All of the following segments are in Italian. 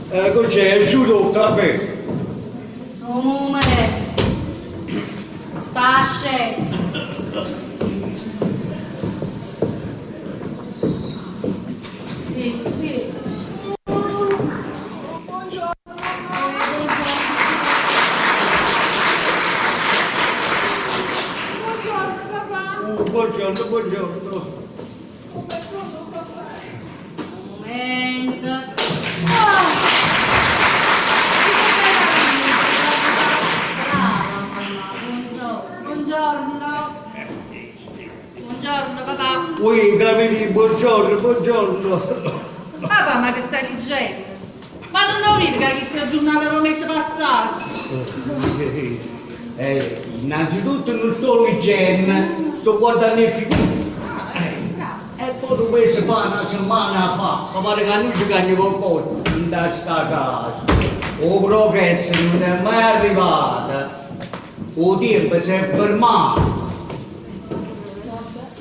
Ecco c'è asciutto il caffè. Somume. Stasce. Buongiorno, buongiorno. Momento. Buongiorno papà. Ui, capiti, buongiorno, buongiorno. Papà, ma che stai leggendo? Ma non ho udito che hai visto il giornale l'ho messo passato. Innanzitutto non sto leggendo, sto guardando il film. E poi un mese fa, una settimana fa, mi pare che a noi ci cagni qualcosa in sta casa. Il progresso non è mai arrivato. Il tempo si è fermato.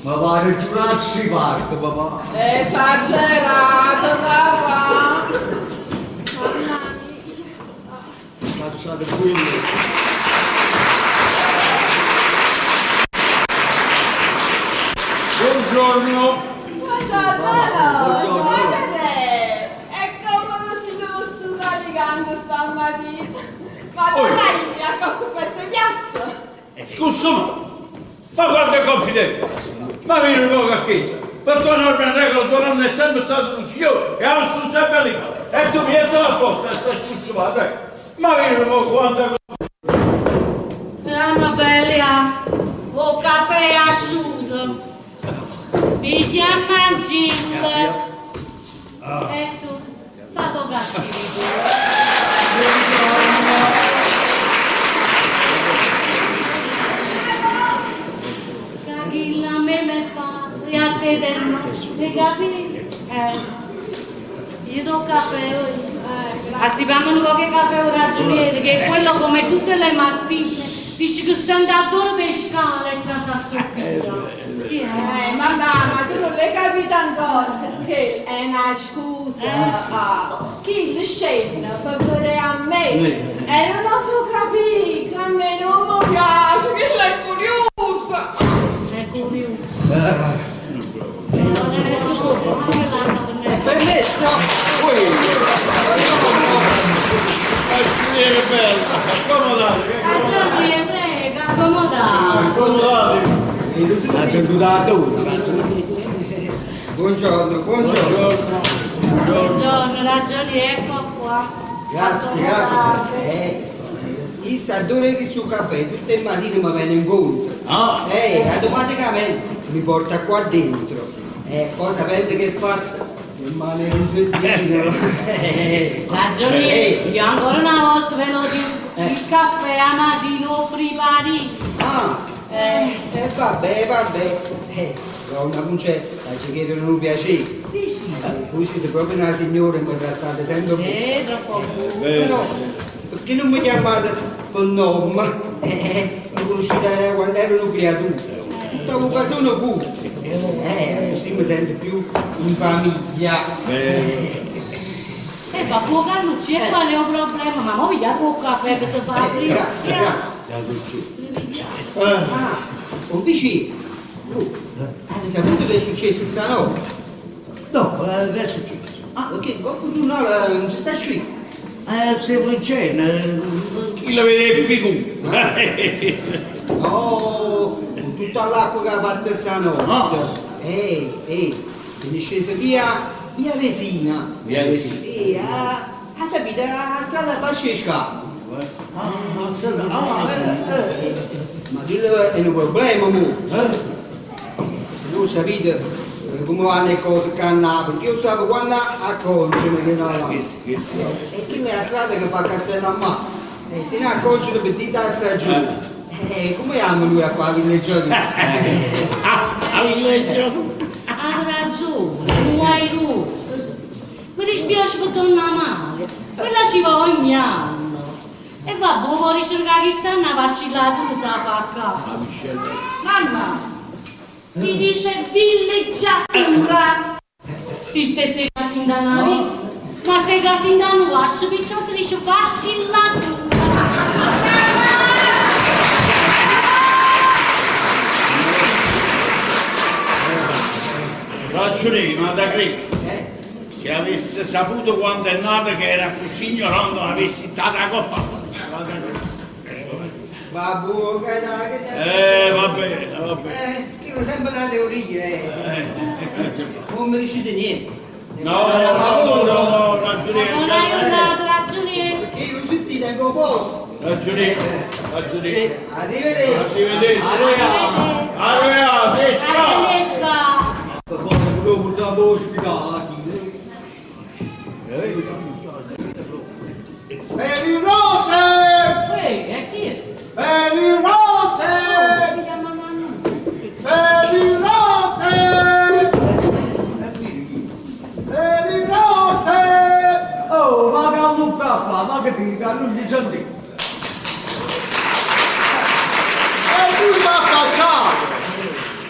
Ma pare giurato si parte, papà. Esagerato, papà. Passate qui. Buongiorno. Buongiorno, è come si devo studiare di canto stamattina. Ma dai, a qualche questa piazza? Scusa, ma guarda confidenza, ma vieni un po' a chiesa, per tua norma e regola tuo nonno è sempre stato un signore e ha sono sempre lì, e tu mi hai apposta e stai scusa, ma vieni un po' quando... Anna bella, o caffè asciutto, piglia a mancilla. E tu, fa poco Cachilla a me padre, a te del mare, hai capito? Io do caffè io. Stiamo un po' che caffè un ragioniere, che è quello come tutte le mattine dici che sente a dormire per scala e casa a soppia. Mamma, ma tu non l'hai capito ancora, perché è una scusa. Chi le scende per vedere a me? E non ho capito, che a me non mi piace, che lei è curiosa. È curioso. Permesso? È bello, accomodate, Ragioniere, prega, accomodate. accomodate. La seduta buongiorno, buongiorno. Buongiorno, ragioniere, ecco qua. Grazie, grazie. Il sapore che sul caffè tutte le mattine mi viene incontro. Automaticamente mi porta qua dentro. Poi sapete che fa? Rimane un settino. Ragioniere, io ancora una volta ve lo dico, il caffè a mattina lo prepari. Vabbè. Ho una concetta, ci chiedono un piacere. Voi siete proprio una signora e mi trattate sempre bene. Troppo Però, perché non mi chiamate per nome? Mi conoscete quando ero una creatura. Tutta vocazione pure. Così mi sento più in famiglia. Ma può Carlucci, e qual è un problema? Ma mo vediamo un caffè che si fa aprire. Grazie. Un vicino. Avete saputo che è successo stanotte? No, che è successo? Perché qualche giornale non ci sta scritto. Sempre in cena. Chi la vede figura? Con tutta l'acqua che ha fatto stanotte. Se ne è sceso via Resina. Via Resina. Ha sapito, a strada Pascesca. Ma quello è un problema, mo. Non sapete come vanno le cose che hanno, perché io so quando accorgono che non là. E chi è la strada che fa castello a mano? Se ne accorgono per dire a stagione. Come hanno lui a fare il legione? Ha ragione, non hai rosso. Mi dispiace per donna Maria, quella ci va ogni anno. E vabbè, vuoi ricercare che stanno a vacillare tu sa fa capo. Mamma, si dice villeggiatura. Si stesse sindanavi. Ma stai che sindano vasci, piccio si dice vasci là giù. Ragione, ma da qui. Se avesse saputo quando è nata che era così ignorante, non avessi dato la coppa. Babbo, che Va bene, va bene. Io sempre la teoria, Non mi decide niente. No, ragione. Non hai dato ragione. Perché io lo sentite in posto. Ragione. Arrivederci. Arrivederci. Arrivederci. Volevo portare ospitati. Per il rose! E chi è? Per il rose! Mi chiama Manu. Per il rose! Per il rose! Oh, ma che hanno fatto? Ma che pica, non ci senti. E lui mi ha cacciato!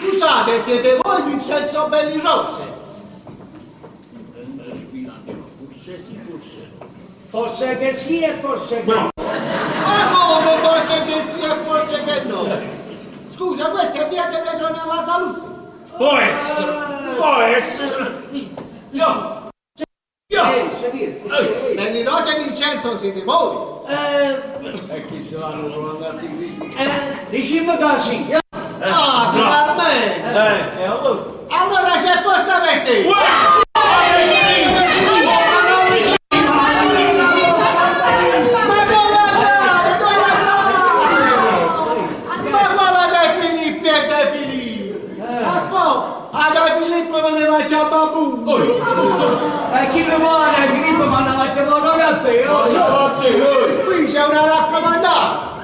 Scusate, siete voi Vincenzo Bellirose? Forse che sì e forse che no. Ma come forse che sì e forse che no? Scusa, questa è via delle Trone alla salute? Può essere. Io. Bellirose e Vincenzo siete voi? E chi se l'hanno prolungato qui? Diciamo che sì. Ah, finalmente! E allora? Allora c'è posto per te! Chi mi vuole, Filippo, ma non ha chiamato a te, Qui c'è una raccomandata!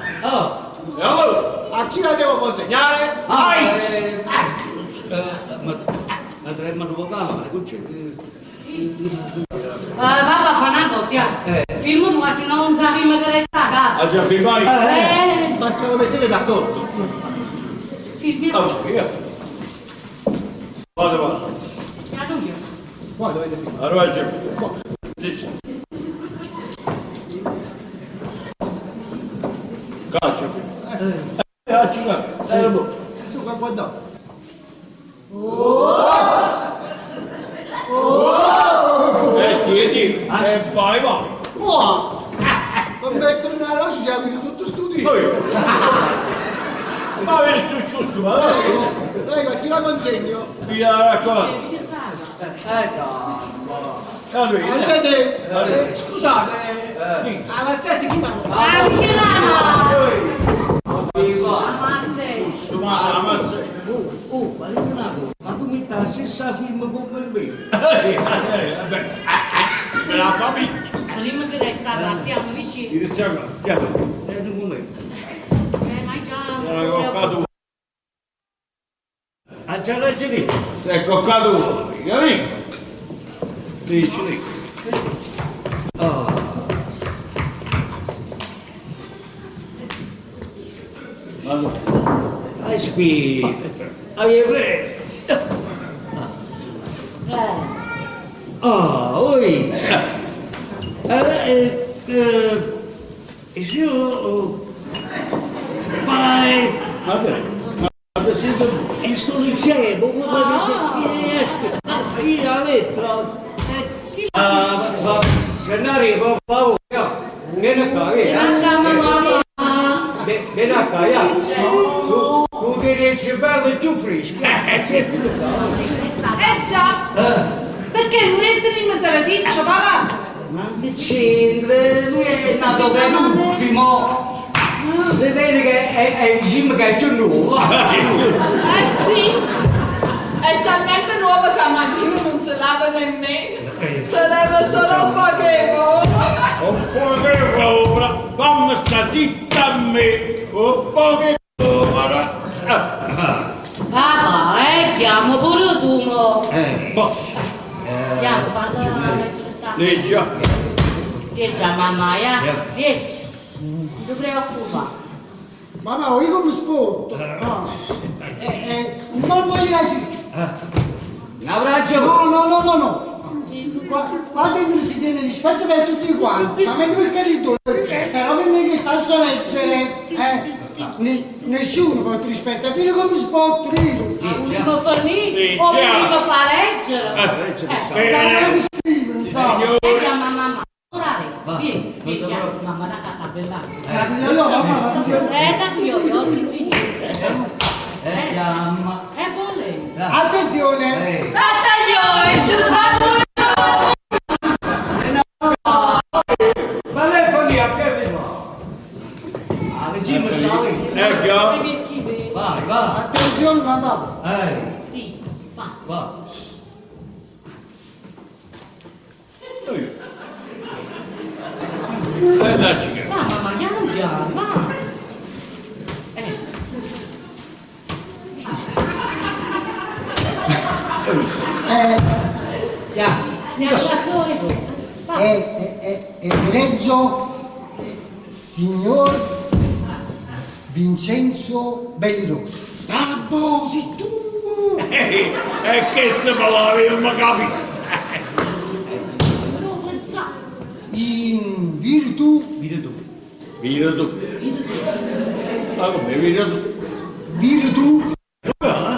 E allora? A chi la devo consegnare? Ma dovremmo provocare, Papà fa una cosa, filmo tu, se no non sappiamo che resta a casa. Ha già filmato? Ma se lo mettete d'accordo? Filmiamo. Vado. Ya non io. Poi dovete filmare. Allora, dici. Caccia. Tu che puoi dare? Chiedi. E vai. Buono! Per mettere una luce ci abiti tutto studio! Ma vedi su giusto, ma Prego, ti la consegno! via la cosa. Arrivederci! Scusate! Avanzate chi parla? Ah, Michelana! Ammazza. ma come sta la stessa film come me? Me la famiglia. Prima che resta, partiamo vicino. Siamo. Un momento. Ma già... Era coccato. Ha già ragione. Si è coccato uno, capito? Dici. Aspetta. Avevo oi. Allora, io... Vai. Va bene. Ma sento E sto dicendo, come avete... Io la lettera... Gennari, per favore, vieni qua, vieni qua, tu devi essere più fresco. Già! Perché non entriamo se la dice, papà? Ma che c'entra? Lui è nato per l'ultimo. Si vede che è il gym che è più nuovo. Sì, è talmente nuovo che a Mattino non si lava nemmeno. Si leva solo un po' un po' che paura, come sta zitta a me, un po' che paura. Papà, chiamo pure tu, mo. Boss. Chiamo, fallo la Leggi. Vieni già, mamma, Vieni. Non ti preoccupare. Ma no, io come spoto! Non voglio agire! Un abbraccio. No! Il Quando si tiene rispetto per tutti quanti, ma meglio perché li do, però prima che sta a leggere, nessuno può rispettere, più come spot, Unico fornire o unico fa leggere? Signore. Mamma, vieni, mamma, la cata bella. Da qui io, sì. Chiama. Vuole. Attenzione! Ma lei fa lì a che vi fa? Ah, regime sali. Ecco. Vai, va. Attenzione, madame! Sì, basta. Va. La cica. Ma piano, ma. Ne ha solo. Egregio signor Vincenzo Belliroso. Babbo, sei tu! E che se me l'avevo capito? In virtù Ma come virtù?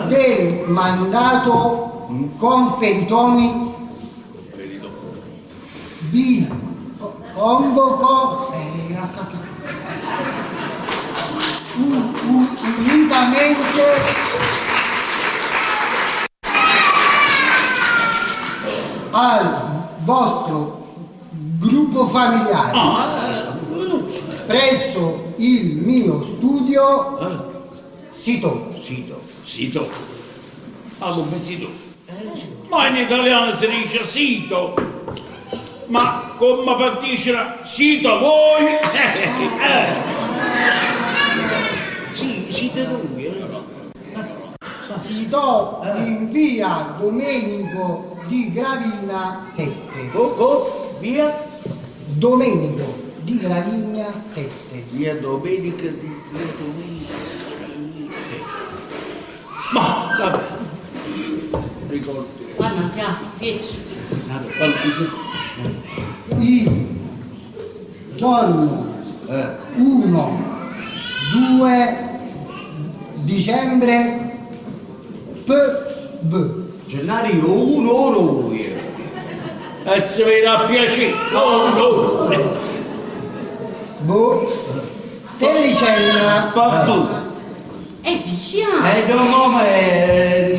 del mandato conferitomi vi convoco unitamente al vostro gruppo familiare presso il mio studio sito. Ma come sito? Ma in italiano si dice sito. Ma come partisce sito voi? Siete lui, Sito in via Domenico di Gravina 7. Via? Domenico di Gravina 7. Via Domenica di Domenica. Ma vabbè. Ricordi. Guarda, zia, 10. Il giorno 1-2 dicembre PV. Gennaio 1 lui. E si vede a piacere. No. Federicella. Papù. E dici ah. Come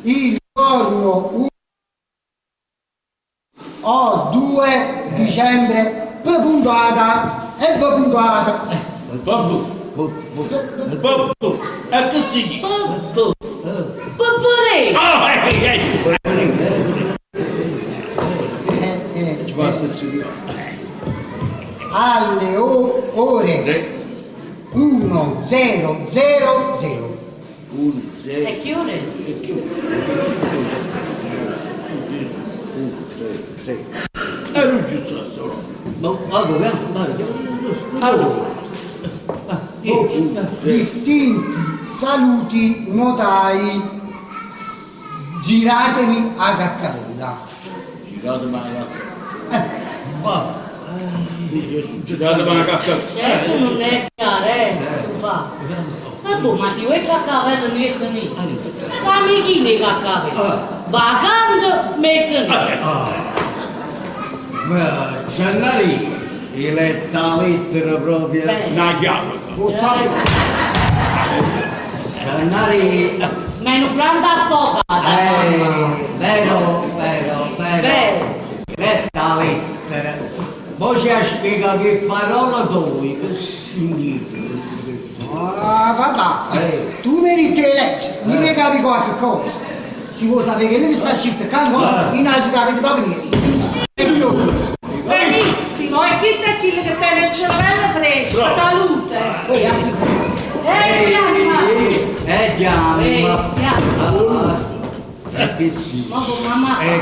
Il giorno 2 dicembre puntata e puntata. Papù. E che si Popolare. Alle ore 10:00. E che ore? E non ci sta solo. Distinti saluti notai. Giratemi a caccavella. Girate ma cacca. Certo non è chiaro, tu fa. Ma si vuoi caccavello non è lì. Amichini caccavello. Vacando mettono. Giannari, eletta lettera proprio. Una chiave. Lo sai? Giannari, Meno grande avvocato. vero. Letta lettera. Poi ci spiega che parola dove, che significa. Vabbè, tu meriti le leggi, mi capi qualche cosa. Si vuole sapere che lui sta scritto, in altri capi proprio niente. Benissimo, e chi è chi che tiene il cervello fresco? Salute! Che sì. Mamma. E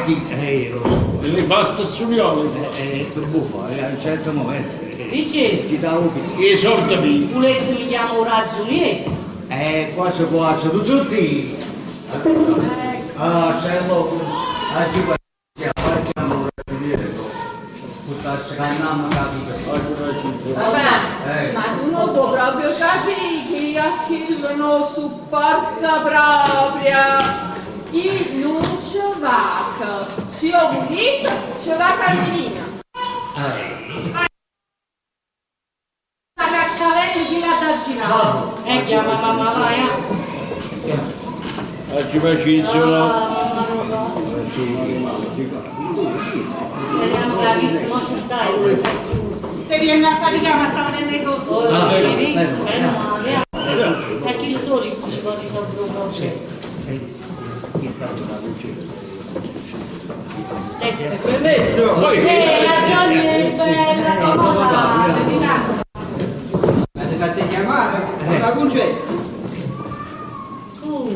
le basta studiare. Che buffa, a un certo momento. Dice, Ti dà un E sortami. volessi mi chiamo ragioniere. qua c'è tu tutti. Ah, c'è poco. Oggi qua qualche anno da dire, tutta scanna capito. Vabbè, ma tu non puoi proprio capire che io Achille non supporta proprio. Io non ci va. Se ho unito, ci va Carmelina. La caccavelli di là da girare. Chiama mamma, vai. Oggi pazienza, no? Vediamo bravissimo, ci stai. Se viene a faticare, ma stavo nel negozio. Hai visto? Meno male. E chi lo so, ci può risolvere un problema. Permesso! Ragione bella, comoda, Avete fatto chiamare? La concetto?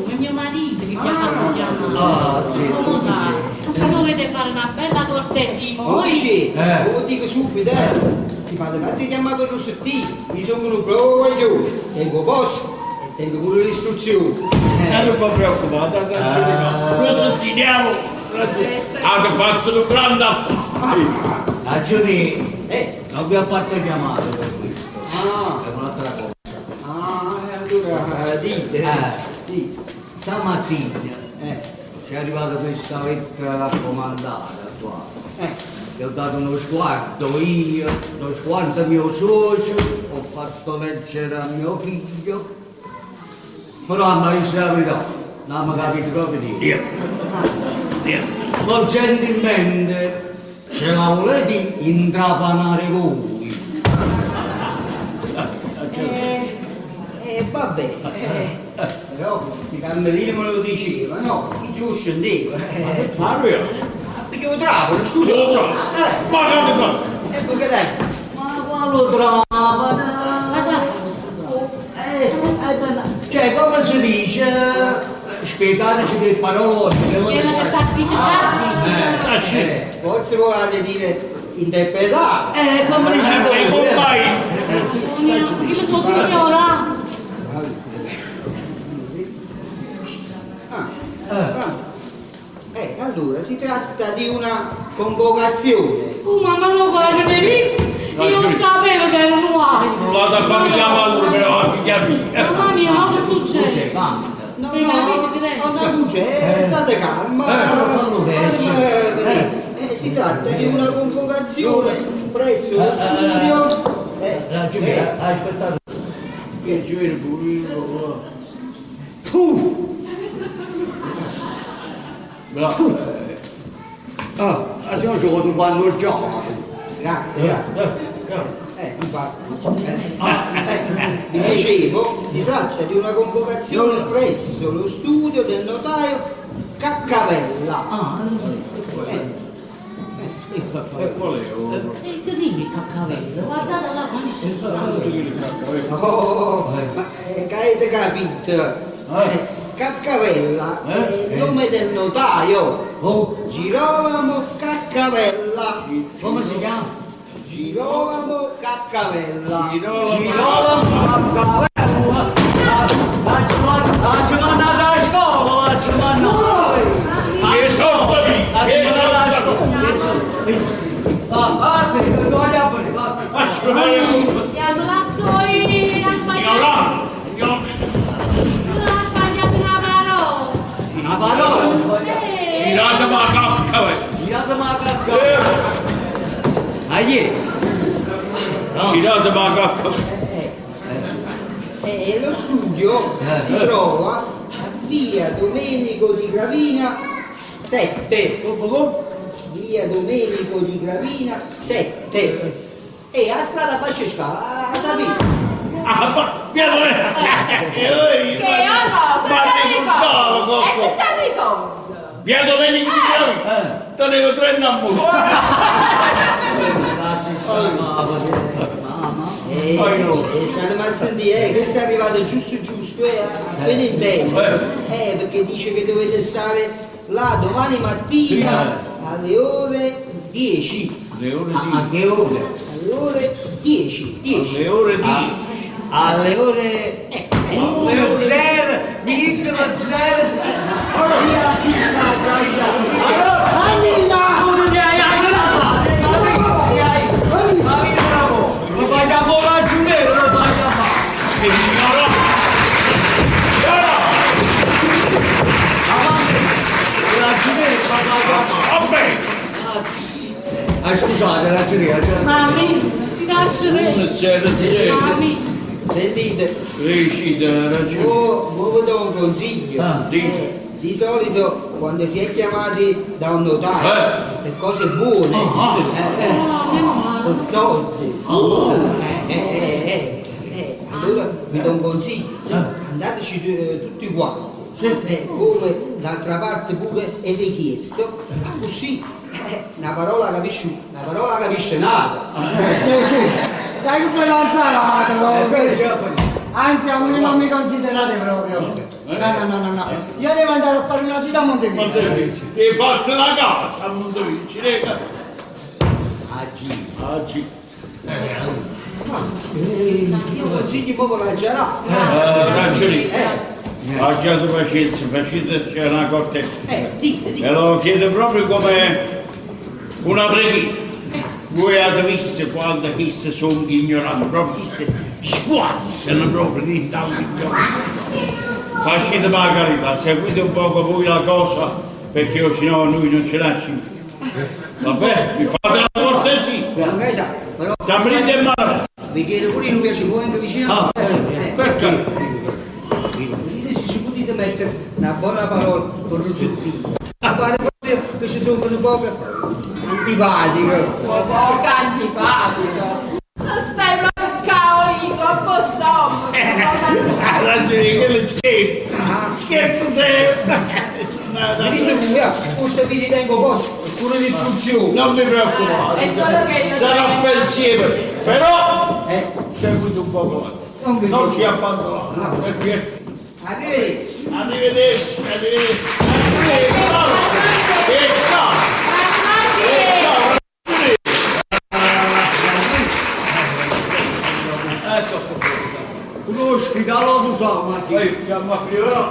è mio marito che mi ha fatto chiamare. Comoda. Se dovete fare una bella cortesia, Oggi, lo dico subito, si fa fatti chiamare per lo sottile, mi sono un proprio coglione, tengo posto e tengo pure le istruzioni. Non mi preoccupate, lo sottiniamo. Avete fatto un grande affare. A Giuni, abbiamo fatto chiamare per questo. Ah, È un'altra cosa. allora dite. Stamattina ci è arrivata questa lettera raccomandata qua. Gli ho dato uno sguardo io, lo sguardo mio socio, ho fatto leggere a mio figlio, però a me dice la verità, non mi capito proprio dire. Lo gentilmente ce la volete intrapanare voi. Vabbè, però si Carmelino me lo diceva, no? Chi giù scendeva. Mario, Perché lo trovano, scusa. lo trovo. Ma che fa? E poi che dai? Ma quando trovano? Cioè, come si dice, spiegateci per parole. Quella che sta spiegando. Forse volete dire interpretare. Come E compagni. Chi lo so signora? Allora, si tratta di una convocazione. Ma non lo avete visto? Io non sapevo che erano nuovi. Non vado a fare chiamare però la figlia mia. Mamma mia, ma che succede? No, Hai capito, non c'è, state calma. Si tratta di una convocazione presso lo studio. Aspettate. Che ci viene pure. Bravo. Adesso gioco quando il gioco. Grazie. Vi dicevo, si tratta di una convocazione presso lo studio del notaio Caccavella. Qual è? Ti dimmi caccavello, guardate là quando c'è il sole. Ma che avete capito? Caccavella è il nome del notaio. Girolamo Caccavella. Come si chiama? Girolamo Caccavella. Girolamo Caccavella. Ci mandate a scuola, ci mandate. Che sono Ci mandate a scuola. Fate, non voglio fare. Chiamo la soi, ha sbagliato. Ha sbagliato una parola. Una parola. Girate ma cacca. Girate ma cacca. Girate ma cacca. E lo studio si trova a via Domenico di Gravina 7. Via Domenico di Gravina 7. E a strada Pacescala, a sapete? Via dove? Che io no, Ma ti ricordo, e che ti ricordo? Via Domenico di Gravina. Tenevo 3 innamorati. State mal sentire, questo è arrivato giusto, appena in tempo. Perché dice che dovete stare là domani mattina alle ore 10. Le ore A che ore? Alle ore 10. Le ore 10. Alle ore 0, micro 0. Scusate, ragionia. Mami, ti lascio Mami. Sentite, ragione. vi do un consiglio. Di solito quando si è chiamati da un notaio per cose buone, per soldi, allora vi do un consiglio, andateci tutti quanti. Come d'altra parte pure è richiesto, ma così una parola capisce nada. Sì, sai che quella alzata, anzi a me non mi considerate proprio. No. Io devo andare a fare una gita a Montevici. Ti hai fatto la casa a Montevici, rega. Oggi. Io consiglio proprio la giarà. Ragione. Lasciate pazienza, facete una cortesia. Dite. Me lo chiedo proprio come una preghiera. Voi avete visto quante chiste sono ignoranti, proprio chiste sguazzano proprio di tanto. Facete la carità, seguite un poco voi la cosa, perché sennò noi non ce lasciamo. Va bene? Mi fate la cortesia. Per carità, però Sambrite e mare. vi chiedo pure non piace muovendo vicino. Perché? Se ci potete mettere una buona parola con Ruggiettino. Ma pare proprio che ci sono un po' antipatico. Poco antipatico. Non stai proprio caoico, a posto. Ha ragione, quello scherzo sempre. Forse vi ritengo posto, pure l'istruzione. Non vi preoccupate, È solo che io sarà devo- pensiero, però seguite un po' non ci abbandonate, perché Arrivederci. arrivederci. Conosci calo tutta la macchina. Siamo a Priora.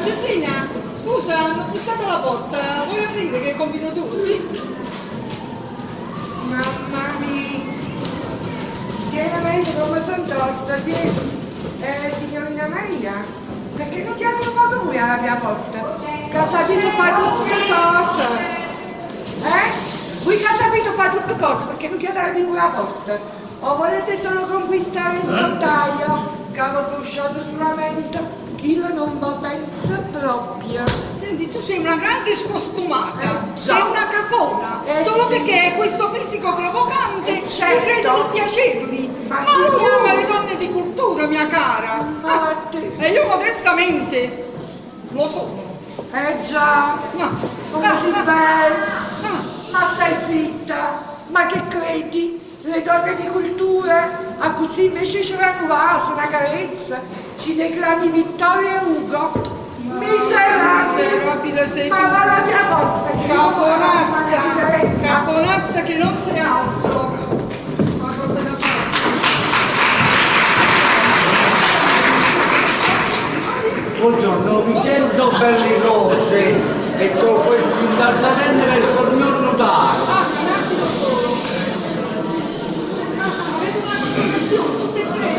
Giuseppina, scusa, hanno bussato alla porta, vuoi aprire che compito tu, sì? Mamma mia, chiaramente come sono tosta, signorina Maria, perché non chiami un po' lui alla mia porta? Che ha saputo fare tutte cose, Voi che ha saputo fare tutte cose, perché non chiamate più la porta? O volete solo conquistare il notaio, che avevo frusciato sulla mente? Chi non lo pensa proprio. Senti, tu sei una grande scostumata, già. sei una cafona, solo sì. perché hai questo fisico provocante certo. tu credi di piacerli. Ma Ma sì. amiamo le donne di cultura, mia cara. Ma te- E io modestamente lo sono. già, No, come si bella. no. Ma stai zitta, ma che credi? Le donne di cultura? A così invece c'era una vasa, una carezza, ci declami Vittorio Ugo. Miserabile! Miserabile sei tu. Ma va la mia volta! Cafonazza che non sei altro. Ma cosa da fare? Buongiorno, Vincenzo Bellirose e c'ho questo indartamento per il signor notaio. Un attimo solo. Avete una conversazione, tutte e tre?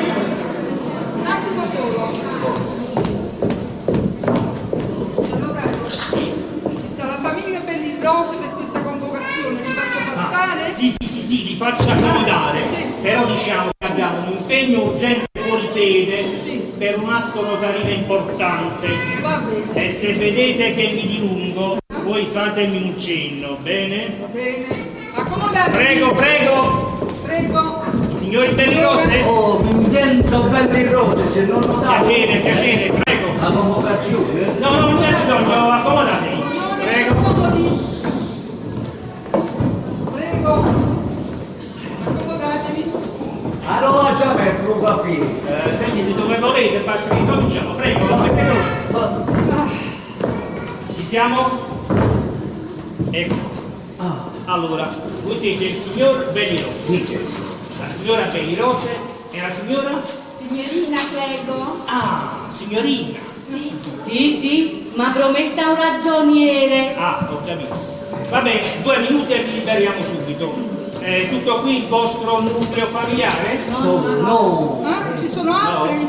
Un attimo solo. Allora, ci sta la famiglia Bellirose per questa convocazione, vi faccio passare? Sì, li faccio accomodare, però diciamo che abbiamo un impegno urgente fuori sede per un atto notarile importante. Va bene. E se vedete che mi dilungo, voi fatemi un cenno, bene? Va bene. Accomodatevi. Prego. Prego. I Signori belli rose? Oh, mi intendo belli rose, se non notate. Piacere, prego. La convocazione? No, non c'è bisogno, accomodatevi. Prego. Prego. Accomodatevi. Allora già per capire. Sentite, dove volete? Basta che cominciamo, prego. Ci siamo? Ecco. Allora, voi siete il signor Bellirose, la signora Bellirose e la signora? Signorina, prego. Ah, signorina. Sì. Sì, ma promessa un ragioniere. Ah, ho capito. Va bene, 2 minuti e vi liberiamo subito. Tutto qui il vostro nucleo familiare? No. Ah, ci sono altri?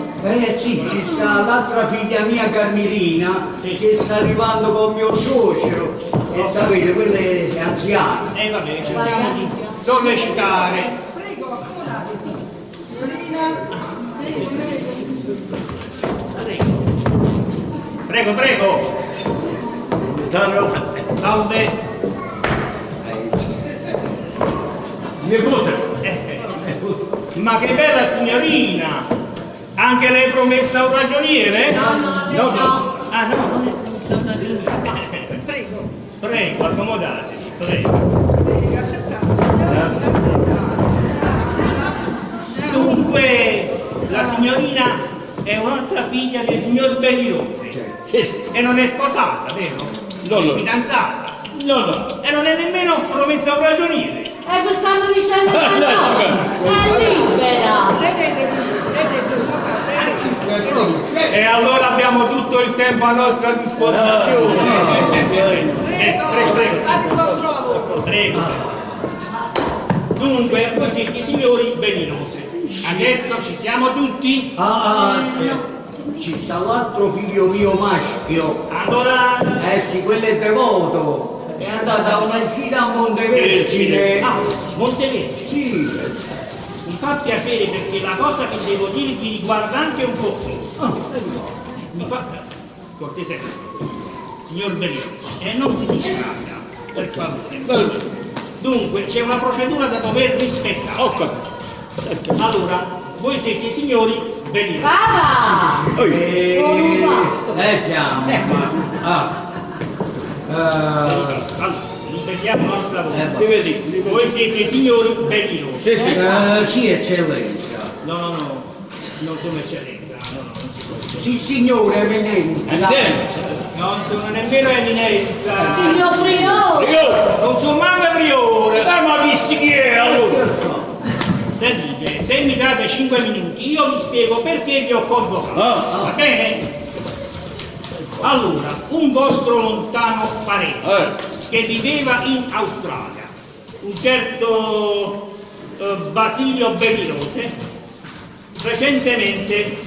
Sì, ci sta l'altra figlia mia Carmelina che sta arrivando con mio suocero e sapete, quella è anziana. Va bene, cerchiamo di sollecitare. Prego, accomodatevi. Signorina, Prego. Salve. Ma che bella signorina! Anche lei promessa un ragioniere? No. Ah no, non è promessa un ragioniere. Prego, accomodatevi, prego. Dunque, la signorina è un'altra figlia del signor Bellirose. Sì. E non è sposata, vero? No. Fidanzata? No. E non è nemmeno promessa un ragioniere. Stanno dicendo che no. È libera. sedetevi. E allora abbiamo tutto il tempo a nostra disposizione. Prego, fate il vostro lavoro. Prego. Dunque, voi siete i signori Bellirose. Adesso ci siamo tutti? Ci sta l'altro figlio mio maschio. Allora... Sì, quello è devoto. È andata a una gita a Montevergine. Ah, Montevergine. Sì. Mi fa piacere perché la cosa che devo dire vi riguarda anche un po' questo. Mi fa... Cortesemente, signor Bellirose, non si distragga, per favore. Dunque, c'è una procedura da dover rispettare. Allora, voi siete i signori Bellirose. Brava! Allora, ripetiamo la nostra voce. Voi siete i signori Bellirose. Sì, eccellenza. No, non sono eccellenza. No, non si può. Sì, signore, eminenza. Non sono nemmeno eminenza. Signor Priore! Non sono mai priore. Ma visti chi è allora? Sentite, se mi date 5 minuti io vi spiego perché vi ho convocato. Va bene? Allora, un vostro lontano parente che viveva in Australia, un certo Basilio Bellirose, recentemente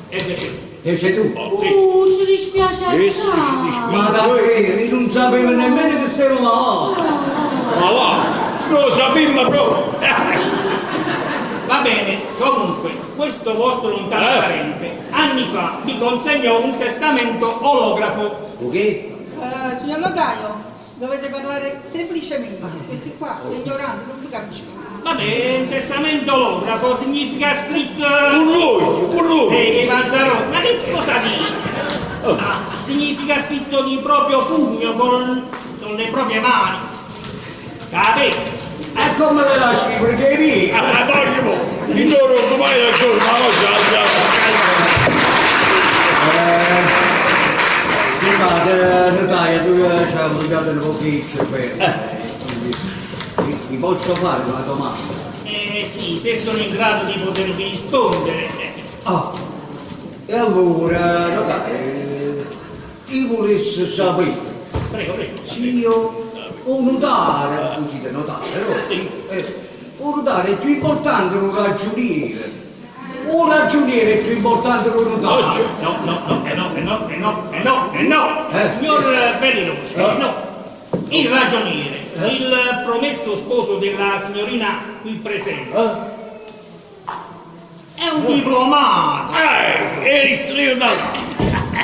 è deceduto. E c'è tu? Ci dispiace assai. Ma da che non sapevo nemmeno che sei malato. Ma va, non lo sappiamo proprio. Va bene, comunque, questo vostro lontano parente anni fa vi consegnò un testamento olografo. Ok? Signor notaio, dovete parlare semplicemente. Questi qua, ignoranti, non si capiscono. Vabbè, un testamento olografo significa scritto... Con lui. Che Mazzarò, ma che cosa dite? Significa scritto di proprio pugno con le proprie mani. Capite? E come le lasci? Perché lì? Il loro ormai è giorno, ma non notaio, tu ci hai mangiato un pochino, mi posso fare una domanda? Sì, se sono in grado di potervi rispondere. E allora, notaio, io volessi sapere. Prego. Se io un notare, uscite notare, un notare è più importante di un ragioniere. Un ragioniere è più importante di un notare. No. Signor Bellirose, no. Il ragioniere, il promesso sposo della signorina qui presente, è un diplomato.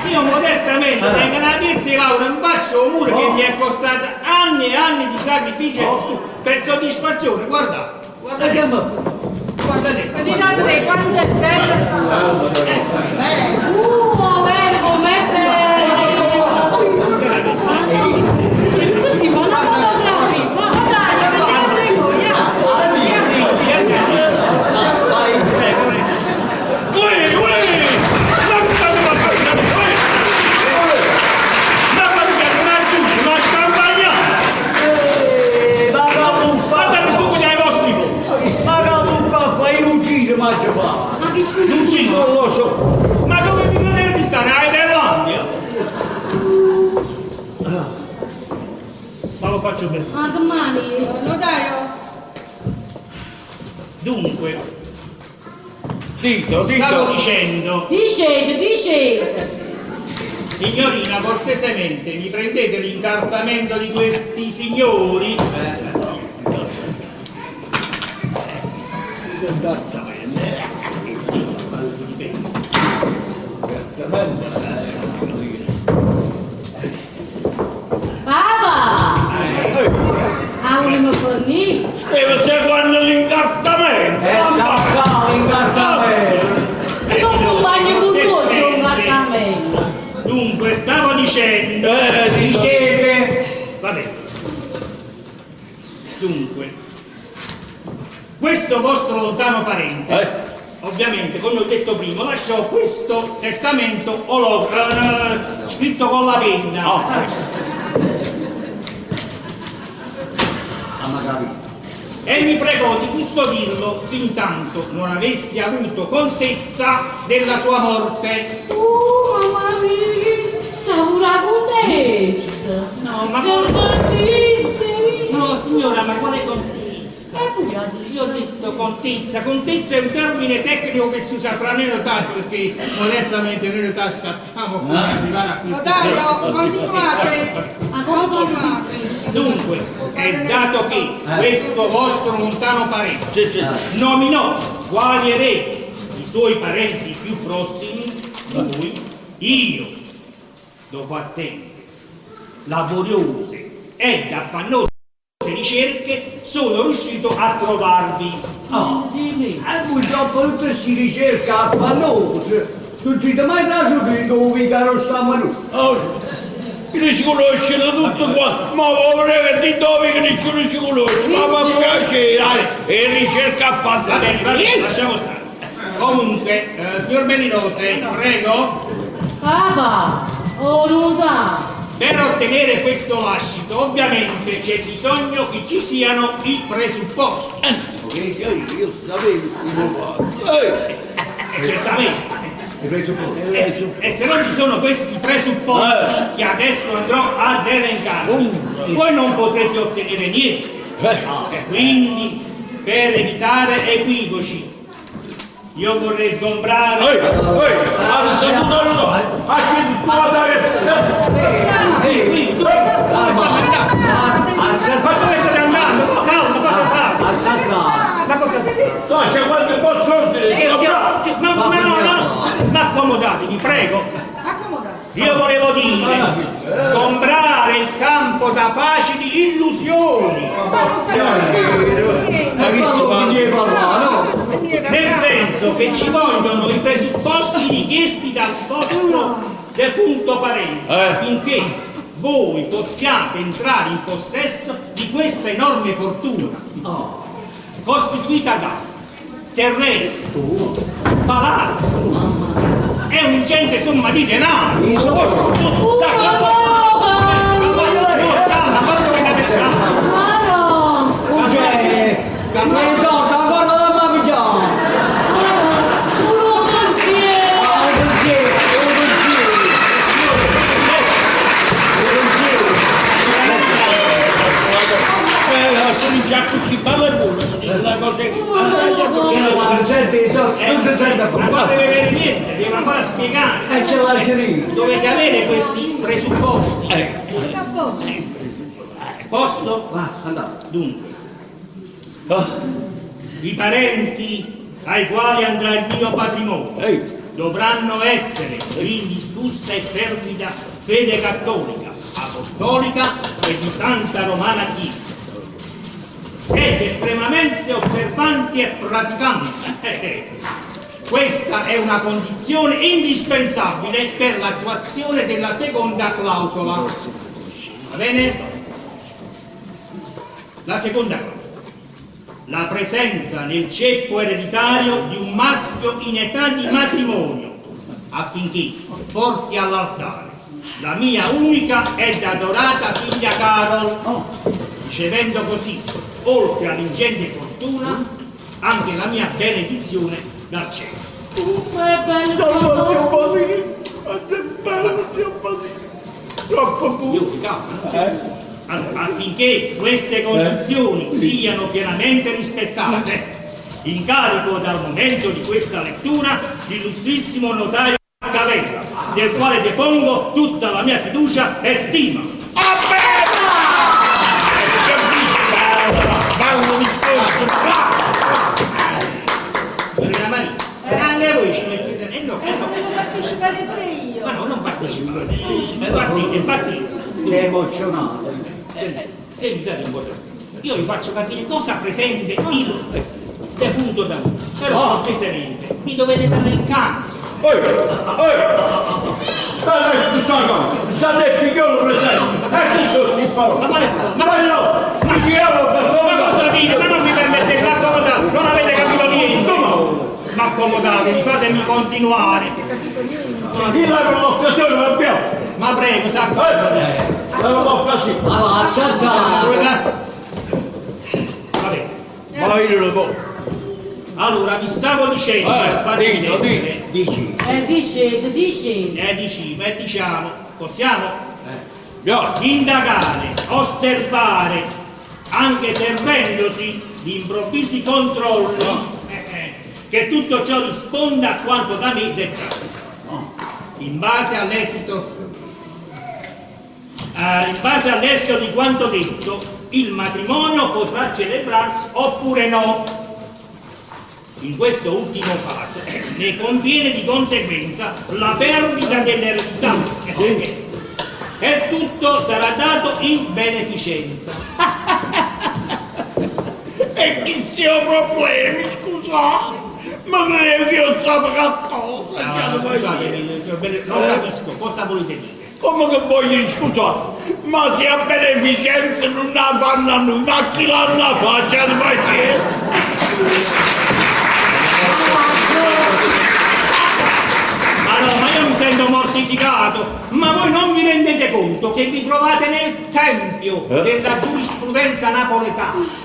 Io modestamente tengo una piezza di laurea in faccia un muro che mi è costato anni e anni di sacrificio e di studio per soddisfazione. Guardate. Venite a vedere quanto è bella sta Bene, com'è bello! Ti fa una fotografia! Dai, venite a vedere voi, non ci non lo so, ma dove vi credete di stare? A Italia? Ma lo faccio bene. Ma domani! notaio. Dunque, Dito. stavo dicendo, Dicete! signorina, cortesemente mi prendete l'incartamento di questi signori? Papà! Ah, volevo fornire? Deve seguendo l'incartamento. Non compagno con voi, un appartamento! Dunque, stavo dicendo... Dicete? Va bene. Dunque, questo vostro lontano parente, ovviamente, come ho detto prima, lasciò questo testamento scritto con la penna. E mi pregò di custodirlo fin tanto non avessi avuto contezza della sua morte. Mamma mia! Stavo una contessa! No, ma no, signora, ma quale contezza? Io ho detto contezza. Contezza è un termine tecnico che si usa tra noi notari, perché onestamente noi notari sappiamo come arrivare a questo. Notaio, continuate. Dunque, è dato che questo vostro lontano parente nominò quali eredi i suoi parenti più prossimi, lui, io, dopo attente, laboriose ed affannose ricerche, sono riuscito a trovarvi. E voi dopo tutte queste ricerche affannose, non ci siete mai dato che dove caro stiamo Li si conoscono tutto qua, ma vorrei che di dove che nessuno si conosce, ma mi piace, e ricerca fatta. Va bene, lasciamo stare. Comunque, signor Bellinose, prego. Papà! Oh, non dà! Per ottenere questo lascito, ovviamente c'è bisogno che ci siano i presupposti. Io sapevo che Certamente. E se non ci sono questi presupposti che adesso andrò ad elencare, voi non potrete ottenere niente. E quindi, per evitare equivoci, io vorrei sgombrare. Qui, dove state andando? Ma calma, cosa fate? Ma cosa fate? Lascia quanto posso dire. Ma accomodatevi, prego. Accomodatevi. Io volevo dire, sgombrare il campo da facili illusioni. Nel senso che ci vogliono i presupposti richiesti dal vostro defunto parente affinché voi possiate entrare in possesso di questa enorme fortuna costituita da terreni, palazzi e un'ingente somma di denaro. Si parla buono, si dice una cosa che... Ma non deve avere niente, devo ancora spiegare. Dovete avere questi presupposti. Posso? Dunque, i parenti ai quali andrà il mio patrimonio dovranno essere indiscussa e fervida fede cattolica, apostolica e di Santa Romana Chiesa. ed estremamente osservanti e praticanti. Questa è una condizione indispensabile per l'attuazione della seconda clausola. Va bene? La seconda clausola. La presenza nel ceppo ereditario di un maschio in età di matrimonio affinché porti all'altare la mia unica ed adorata figlia Carol, ricevendo così, oltre all'ingente fortuna, anche la mia benedizione dal cielo. Ma è bello. Io, calma, non c'è nessuno. Allora, affinché queste condizioni siano pienamente rispettate, incarico dal momento di questa lettura l'illustrissimo notaio Cavella, del quale depongo tutta la mia fiducia e stima. Anche voi ci mettete. No. Devo partecipare pure io. Ma no, non partecipate. Partite. È emozionato. Senti, un po'. Io vi faccio capire cosa pretende il defunto da voi. Però cortesemente mi dovete dare il cazzo. State il figliolo presente. Chi sono si parla? Ma cosa dite? Ma non mi permettete di accomodare, non avete capito niente. Ma accomodatevi, fatemi continuare. Chi l'ha l'occasione l'abbiamo? Ma prego, sa accomodare. Va bene. Ma io lo voglio. Allora, vi stavo dicendo, diciamo, possiamo? Indagare, osservare, anche servendosi di improvvisi controlli, che tutto ciò risponda a quanto da me dettato. In base all'esito di quanto detto, il matrimonio potrà celebrarsi oppure no. In questo ultimo caso ne conviene di conseguenza la perdita dell'eredità e tutto sarà dato in beneficenza. E chi siano problemi, scusate? Ma credo che io sappia che cosa. Scusatemi, signor Benedetto, non capisco, cosa volete dire? Come che voglio, scusate? Ma se a beneficenza non la fanno a noi, ma chi l'hanno faccia di Ma io mi sento mortificato, ma voi non vi rendete conto che vi trovate nel tempio della giurisprudenza napoletana.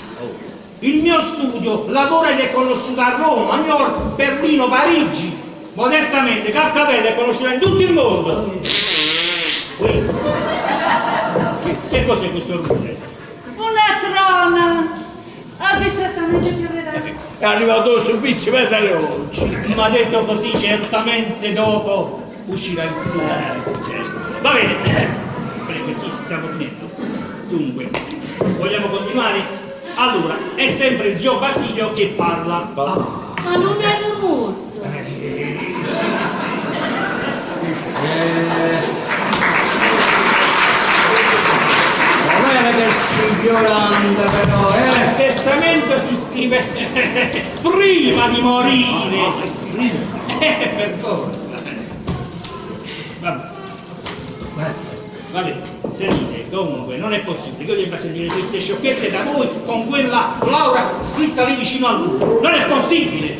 Il mio studio lavora ed è conosciuto a Roma, New York, Berlino, Parigi. Modestamente Cappella è conosciuto in tutto il mondo. Che cos'è questo rumore? Una trona. Oggi certamente pioverà. È arrivato il servizio meteorologico. Ma detto così, certamente dopo uscirà il sole. Va bene, prego, sì, stiamo finendo. Dunque, vogliamo continuare? Allora, è sempre zio Basilio che parla. Ma non ero molto. Non è che si violante però, Il testamento si scrive prima di morire. Per forza. Vabbè, sentite, comunque non è possibile che io debba sentire queste sciocchezze da voi con quella Laura scritta lì vicino a lui. Non è possibile.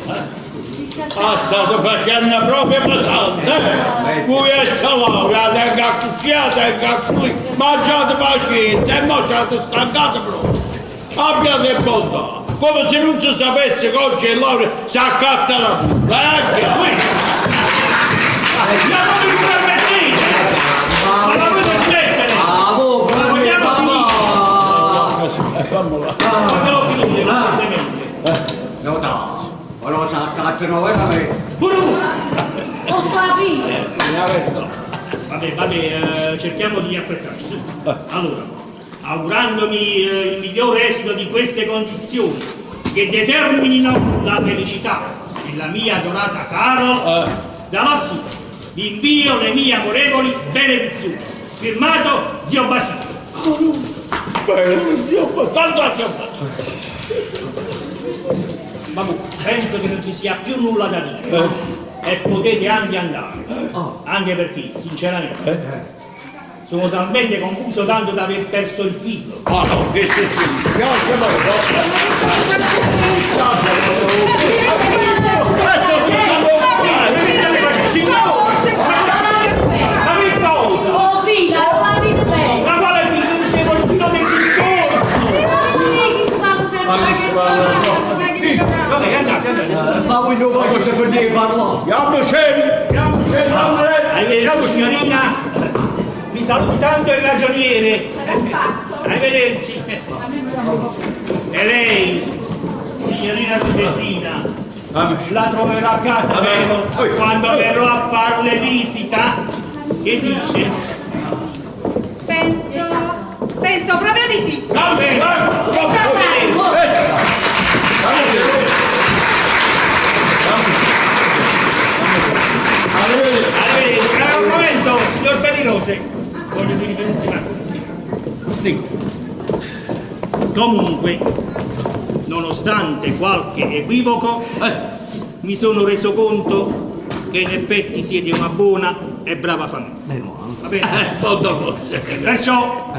State facendo proprio pesante. Voi e Laura, tenga cucchiata, tenga qui, mangiate pazienza e mangiate stancate proprio. Abbiate bontà. Come se non si sapesse che oggi è Laura si accatta la puta. Ma non mi permettete! Ma la volete smettere? Ma vogliamo finire? Vogliamo finire, cortesemente. lo si accattano veramente. Pure tu! Ho capito. Vabbè, cerchiamo di affrettarci. Allora, augurandomi il migliore esito di queste condizioni che determinino la felicità della mia adorata Carol, da lassù vi invio le mie amorevoli benedizioni. Firmato Zio Basilio. Zio Basilio. Ma penso che non ci sia più nulla da dire e potete anche andare, anche perché sinceramente sono talmente confuso tanto da aver perso il filo. Ah no, che c'è finito? Ma che cosa? Oh figlia, lo capite bene. Ma quale filo? Non c'è il filo del discorso! Chi si parla sempre? Vabbè, andate. Ma voi non volete per parlare? Andiamo scemi, Arrivederci signorina, mi saluti tanto il ragioniere. Arrivederci. E lei, signorina Rosettina, la troverò a casa, vero? Quando verrò a farle visita? Che dice? Penso proprio di sì. Va bene. Arrivederci. Un momento, signor Pelirose, voglio dirvi un'ultima cosa. Sì. Comunque, nonostante qualche equivoco, mi sono reso conto che in effetti siete una buona e brava famiglia. Va bene? Perciò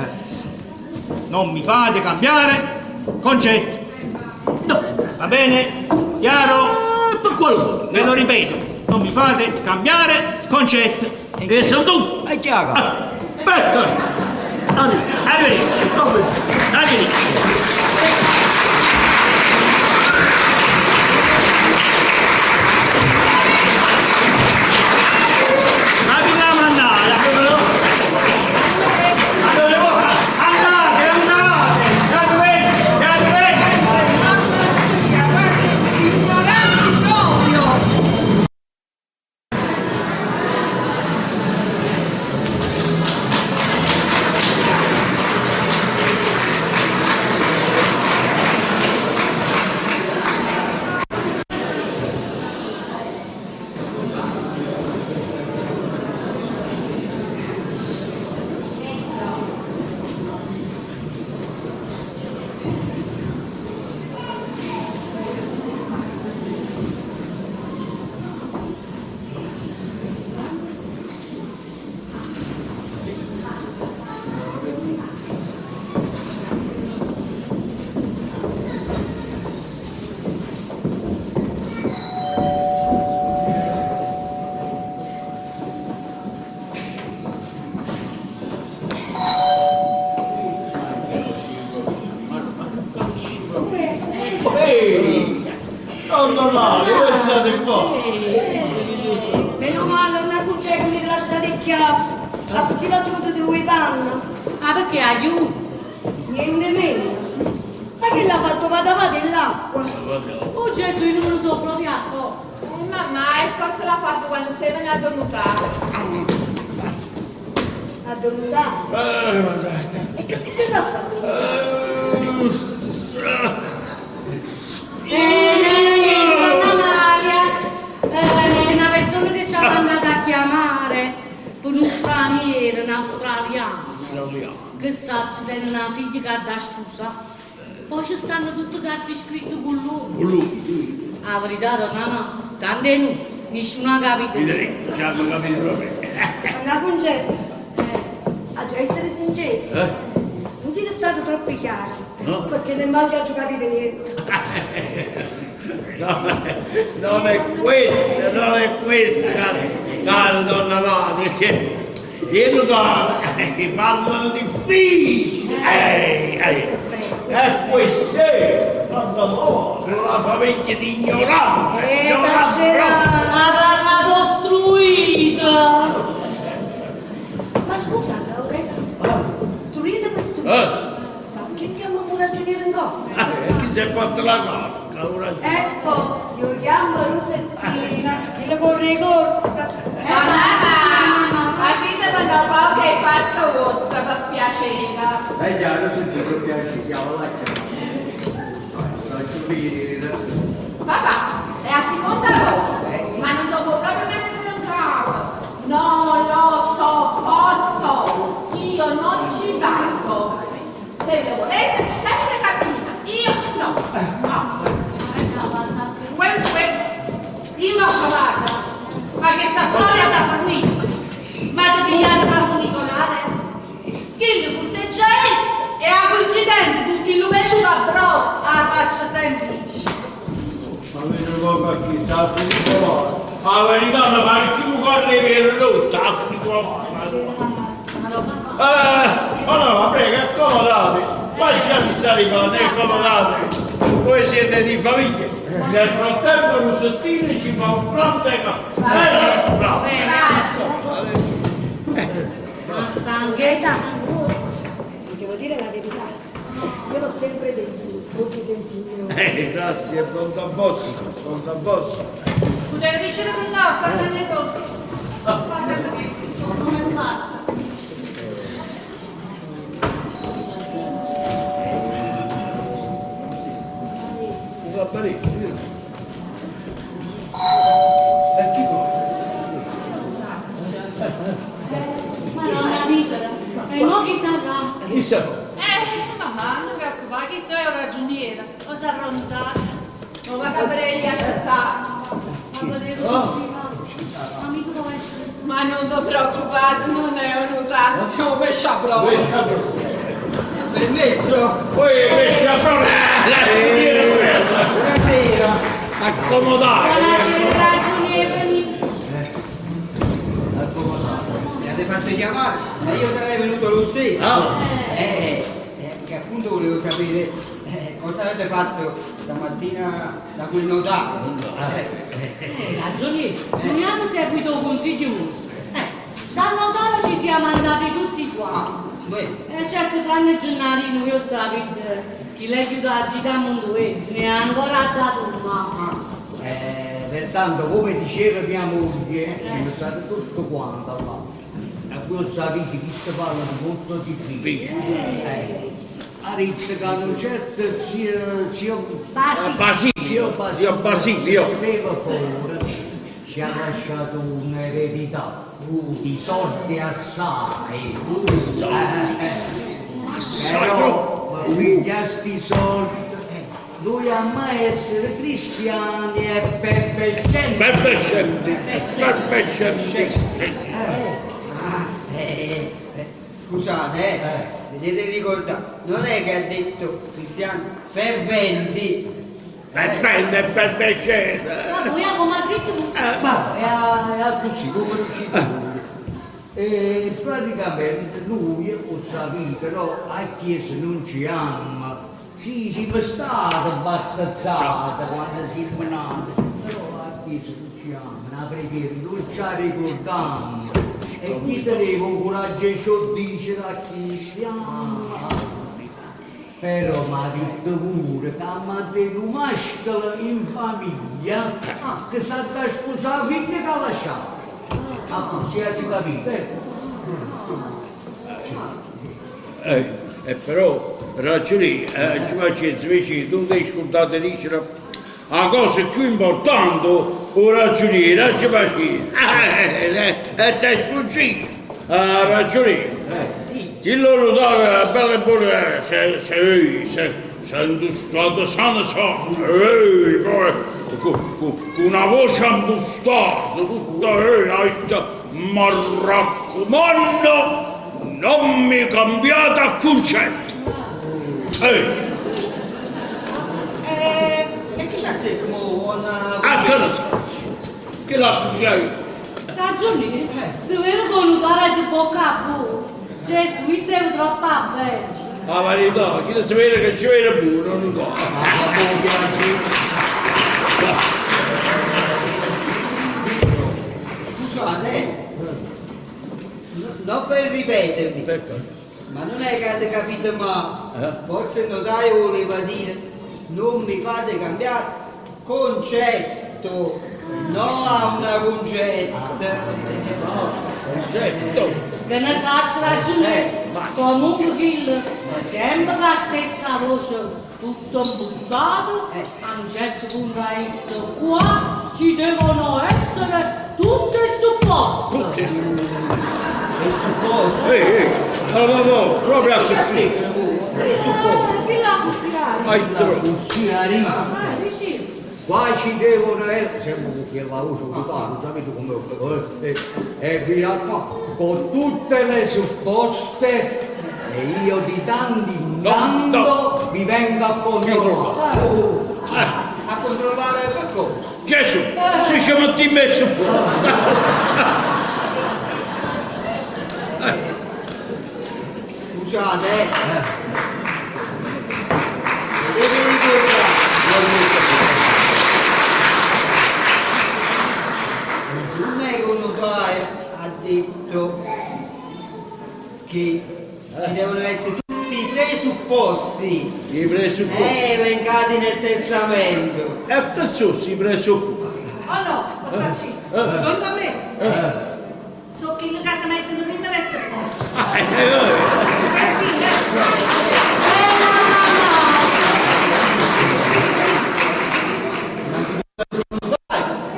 non mi fate cambiare concetto. Va bene? Chiaro? Ve lo ripeto, non mi fate cambiare concetto. Che sei tu? È chiaro. Aspetta! Arrivederci. Arrivederci. Meno male, non è c'è che mi lasciate il chiave. A tutti l'ho trovato di lui panno. Ah, perché aiuto? Niente meno. Ma che l'ha fatto? Vada dell'acqua. Oh Gesù, io non lo so proprio accorto. Mamma, e cosa l'ha fatto quando sei venuta a donnutare? A donnutare? E che si te l'ha fatto? È una persona che ci ha mandato a chiamare per un straniero, un australiano. Che sa, ci tiene una figlia che ha da sposa. Poi ci stanno tutti i gatti scritti con lui. La verità, no, tanto è lui, nessuno ha capito. Ci hanno capito proprio. Anna concetto. A già essere sincero. Non siete stato troppo chiaro. No. Perché nemmeno che ho capito niente. Non è questo, cara donna Mara, perché io parlano difficile. E questo è sono la famiglia di ignoranti. Esagerato. Ha parlato ostruita. Ma scusate, Aureka, struite per struite. Ma che chiamano un ragioniere in coppia? Chi si è fatto la cosa? Ecco, si chiama Rosettina, che corre corsa. Mamma, ma ci siamo dopo che hai fatto vostra per piacere. Già, non senti che piace, chiamo la Papà, è la seconda volta, ma non devo proprio mettere in capo. Non lo sopporto, io non ci vado. Se lo volete, sempre cattina, io no. questa storia da famiglia. Ma ti pigliate per funicolare? Chi lo punteggia e a coincidenza tutti lo pesce a brodo, la faccia semplice. Ma vedo poco a chi sta a funicolare. La verità mi pare più corre per rotta a funicolare. Ma prego, accomodate. Lasciami stare con me, accomodate. Voi siete di famiglia. Nel frattempo Rosettino ci fa un pronto e caffè. Bravo. Ma stanchetta. Devo dire la verità, io l'ho sempre detto, voi siete un signore. Grazie, pronto a vostro. Potete riuscire con noi, fate le cose. Ma sempre che non è pazza. Va parecchio. Ma non è vita. E mo chi sarà? Chi sarà? Mamma, non mi preoccupare, chi sono io ragioniera? Lo sarà notato. Non va Gabrielli aspettare. Ma volevo amico dove essere. Ma non ti preoccupare, non è un notato, è un pesce a prova. Permesso? Poi pesce a prova. Buonasera. Accomodate. Buonasera ragioniera. Mi avete fatto chiamare, ma io sarei venuto lo stesso. Che appunto volevo sapere cosa avete fatto stamattina da quel notaio. Ragioniere, noi abbiamo seguito il consiglio vostro. Dal notaio ci siamo andati tutti quanti. Certo, tranne Gennarino, io sapete chi lei chiude da Mondovezzi, ne ha ancora dato una. Pertanto, come diceva mia moglie, siamo stati tutto quanto là. A voi sapete che si parla di molto difficile. Ha detto che hanno certo zio Basilio sapeva fuori, ci ha lasciato un'eredità di soldi assai. Però, pigliasti soldi. Lui ama essere cristiani e fervescenti. Scusate, vedete ricordare, non è che ha detto cristiani ferventi. Fervescenti. Ma voi come ha detto? Ma è così come lo ci dico. E praticamente lui, ho sapito, però a chiesa non ci ama. Sì, siamo stati battezzati quando siamo nati, però a chiesa non ci ama, una preghiera non ci ricordiamo. E chi teneva un coraggio e ciò dice da cristiano. Però mi ha detto pure che a madre un maschio in famiglia che sa da sposare la figlia che ha lasciato. Così ci capite? Però ragioni, ci faccio invece tu devi ascoltare dicere la cosa più importante o ragioniere, ci faccio e te sfuggito ragioniere chi loro dava belle buone se industata sana con una voce industata tutta ma raccomando non mi cambiate a concetto. E chi c'ha una... Che ne so? Che l'ha successo? Ragioniere, se vero con un cara di bocca a buco, Gesù, mi stai troppo bene. La verità, chi si vede che ci vede buono, non so. Scusate, non per ripetermi, ma non è che avete capito male. Forse il notaio voleva dire non mi fate cambiare concetto, no a una concetta. Concetto. Che ne sacci ragioniere, comunque Gil, sempre la stessa voce, tutto imbussato, a un certo punto ha detto qua ci devono essere tutte sul posto. Che supposto? Proprio così. Chi la cucchiaia? Hai trovato. Vicino. qua ci devono essere, sempre perché la voce non sapete come e via qua, con tutte le supposte, e io di tanto in tanto mi vengo a controllare. A controllare che cosa? Gesù, se ci metti in mezzo Scusate, devi non è che un notaio ha detto che ci devono essere tutti i presupposti i presupposti. elencati nel testamento. E questo si presuppone. Oh no, Ostacci, secondo me so che in casa mettono l'interesse.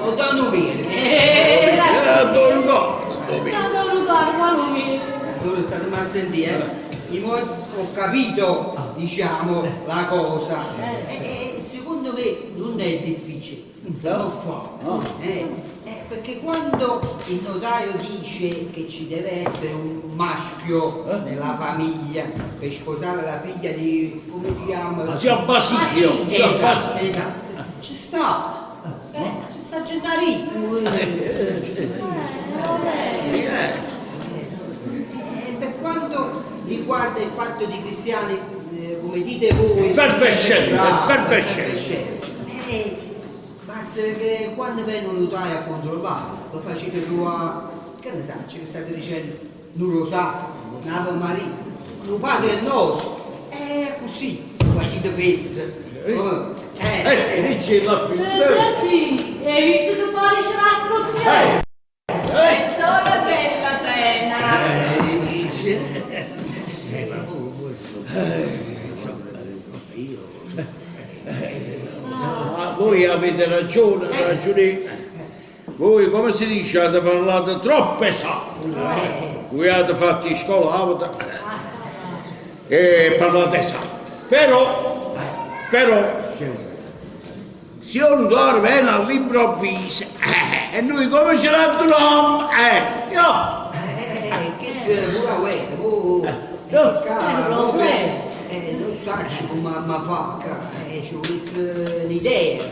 Ho dato un bene. Dove state a sentire? Ho capito, diciamo, la cosa. E secondo me non è difficile. Non fa. Perché quando il notaio dice che ci deve essere un maschio nella famiglia per sposare la figlia di, come si chiama? Zio Basilio. Esatto. Ci sta Gennarino. Per quanto riguarda il fatto di cristiani, come dite voi, Fervescente. basta che quando viene un notaio a controllare, lo facete tu a, che ne sa, che state dicendo, non lo sa, Ave Maria, lo padre è nostro, è così, facete questo. Dice la figlia. Senti, hai visto che poi c'è la istruzione? È solo quella trena. Voi avete ragione. Voi, come si dice, avete parlato troppe sa. Voi avete fatto in scuola e parlate sa. Però, se un notaio viene all'improvviso e noi come ce l'abbiamo? Che se non so come ma fa, ci ho visto l'idea.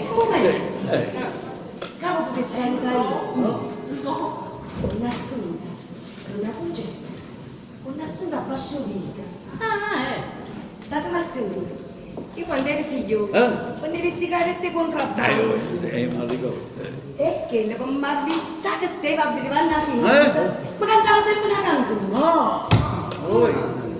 Come? Capo che sei no, una sonda, una cugetta, una sonda a basso vita. State massimo. Io quando ero figlio, quando avessi carette contrattate. Ma ricordo. E che le pommarvi, sa che te va a vedere alla fine. Ma cantava sempre una canzone.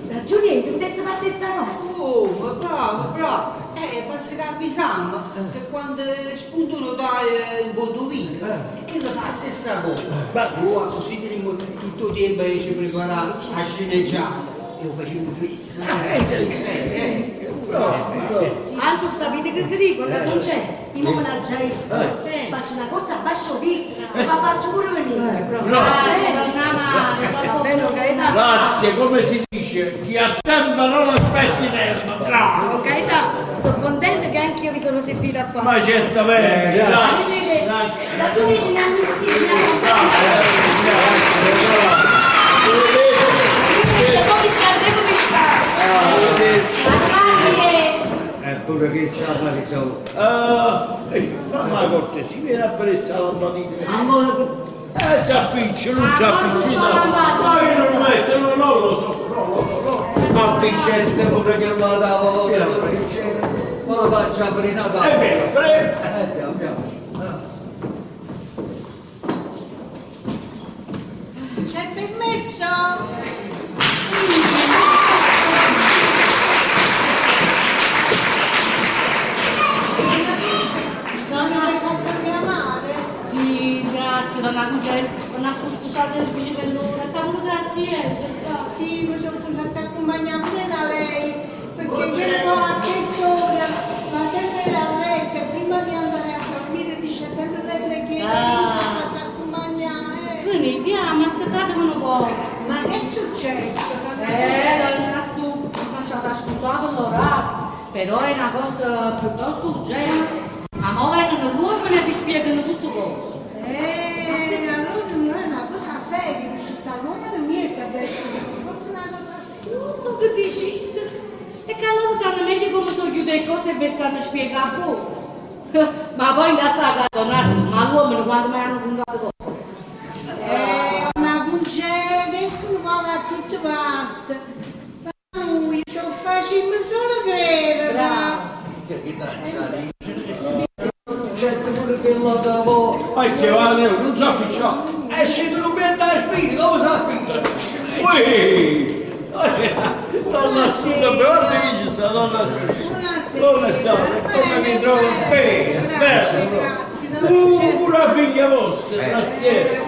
Da Giulietto, mi desse la stessa cosa. Oh, ma bravo. Basta che avvisiamo che quando spuntano dai il bottovino, che lo fa la stessa cosa. Così teniamo tutto il tempo che ci prepariamo a sceneggiare. Io facevo festa. Anzi, sapete che vi dico, la concetta, io mi mangiare, faccio una corsa a basso picco, ma faccio pure venire. Grazie, come si dice, chi ha tempo non aspetti tempo, bravo. Ok, sono contenta che anche io vi sono servita qua. Ma certamente, grazie. Da tu dici neanche Pure che sa che ciao. Fammi la cortesia, vieni a prestare la lampadina. Ancora Si appiccia, non si appiccia. Ma io non lo metto, non lo so. ma Vicente pure che vada a voglia, ma lo faccia per i Natale. È vero, prego. Andiamo. C'è permesso? Sì, grazie, donna Cugel. Non ha scusate il figlio per l'ora. Stavo grazie. Sì, mi sono portata a accompagnare pure da lei, perché ieri a quest'ora, ma sempre la letto, prima di andare a dormire dice sempre le preghiere, mi sono fatta accompagnare. Venite, ma aspettatevi un po'. Ma che è successo? Donna su, facciamo la scusata allora. però è una cosa piuttosto urgente. Ma ora vengono l'uomo e ti spiegano tutte cose. Allora non è una cosa seria, ci sta l'uomo e miei adesso, forse è una cosa seria. Non capisci? E che loro sanno meglio come sono chiudere le cose e vi sanno spiegare a voi. Ma poi in casa Nasso, ma l'uomo quando mi hanno puntato cose. Una bugia adesso non va da tutte parti. Ma lui ci facciamo solo credere. Certo pure che lo davo. Ma se va, non so picciò. E se tu non metti la spina, come sa spinta? Ui! Donna Sula, però dici sta donna Sula. Come sta? Come mi trovo bene? Bello! Pure la figlia vostra, grazie.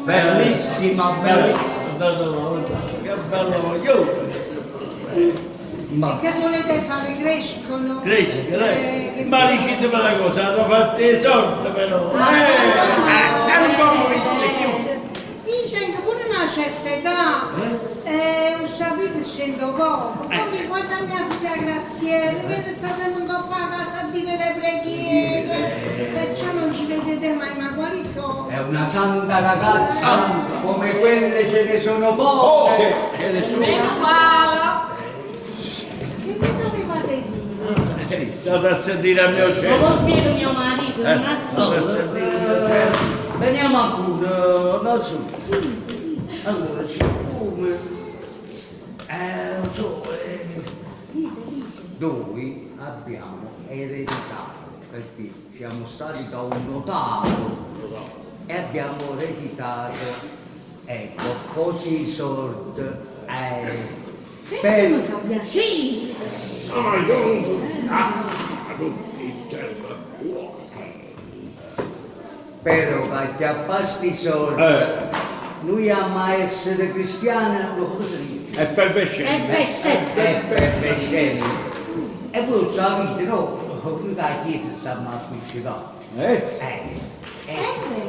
Bellissima, bellissima. Che bello voglio. E che volete fare? Crescono? Cresca, dai. Ma dicetemi una cosa, hanno fatto i soldi però. Non come essere più. Dice che pure una certa età, ho sapete scendo poco. Poi guarda mia figlia Graziella, che sta sempre un po' a casa a dire le preghiere, perciò non ci vedete mai, ma quali sono? È una santa ragazza, come quelle ce ne sono poche. Ce ne sono. Meno male. Che mi dovevate dire? State a sentire a mio Non cielo. lo spiego mio marito, non ha State a sentire. Veniamo ancora, non so. Allora, siccome non so, noi abbiamo ereditato, perché siamo stati da un notaio e abbiamo ereditato, ecco, così i soldi. Questo mi fa piacere. Però che chiappasti i soldi, noi a essere cristiani, lo cosa dice? Effervescente. Effervescente. E voi sapete, no? Noi la chiesa stiamo a appiccicato.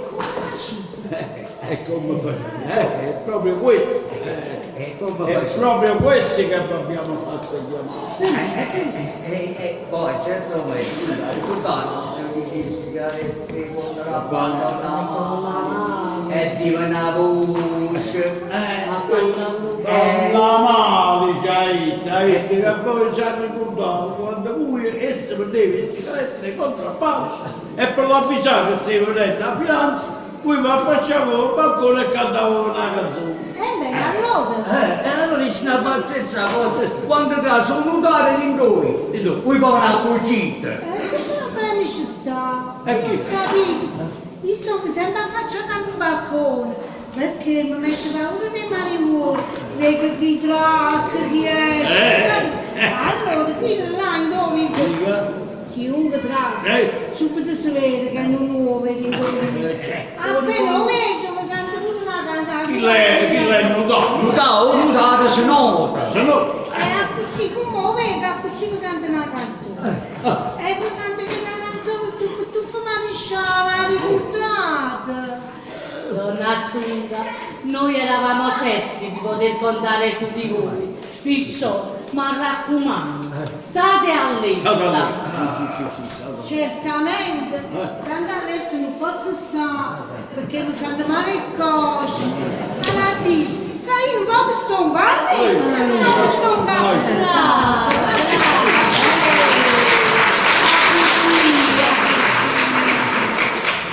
Come facete? È come è proprio questo. È proprio questo che abbiamo fatto Poi certamente, ricordate, che quando la banda e diventa voce. la male c'hai, che poi ci hanno ricordato quando lui essa prendeva le sigarette contro la pace e per l'avvisare che stai venendo la finanza, poi ma facciamo il balcone e cantavo una canzone. Allora? E allora dice una pazzezza, quando tra sono notare in noi, poi poi una cucita. Che problemi ci sta? E chi? Non sapete? Io sono sempre affacciata sul balcone, perché mi mette paura dei mariuoli, vedo chi trassa, chi esce. Allora, chi là in dove? Chiunque trassa, subito si vede che non nuove che appena lo vedo, mi canta pure una cantata. Chi lei non so? Nutate si nota. Se no, Così come lo vedo, così mi canta una canzone. E mi canta una canzone, tu mi risciava, ricordate. Donna Assunta, noi eravamo certi di poter contare su di voi. Perciò, ma raccomando, state allerta. Certamente, tanto a letto non posso stare, perché mi fanno male il coscio. Allora dico, che io non posso stombare, non posso stombare.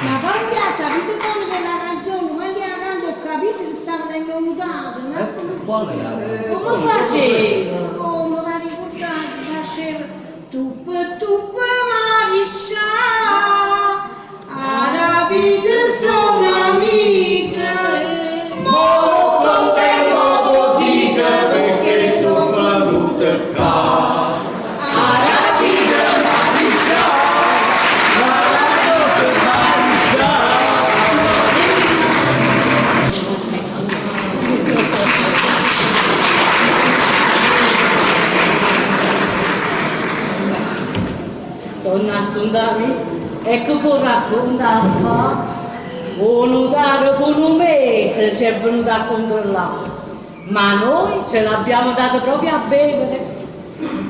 Ma poi sapete come che la canzone, quando la canto ho capito che stava venendo mutato, no? Come facevi? Come mi ricordate, faceva tup mariscia, arabide sono amiche, molto tempo dica perché sono venute qua. Arabide mariscia, arabide mariscia. Donna Assunta, ecco può raccontare. Un notaio per un mese ci è venuto a controllare, ma noi ce l'abbiamo dato proprio a bere.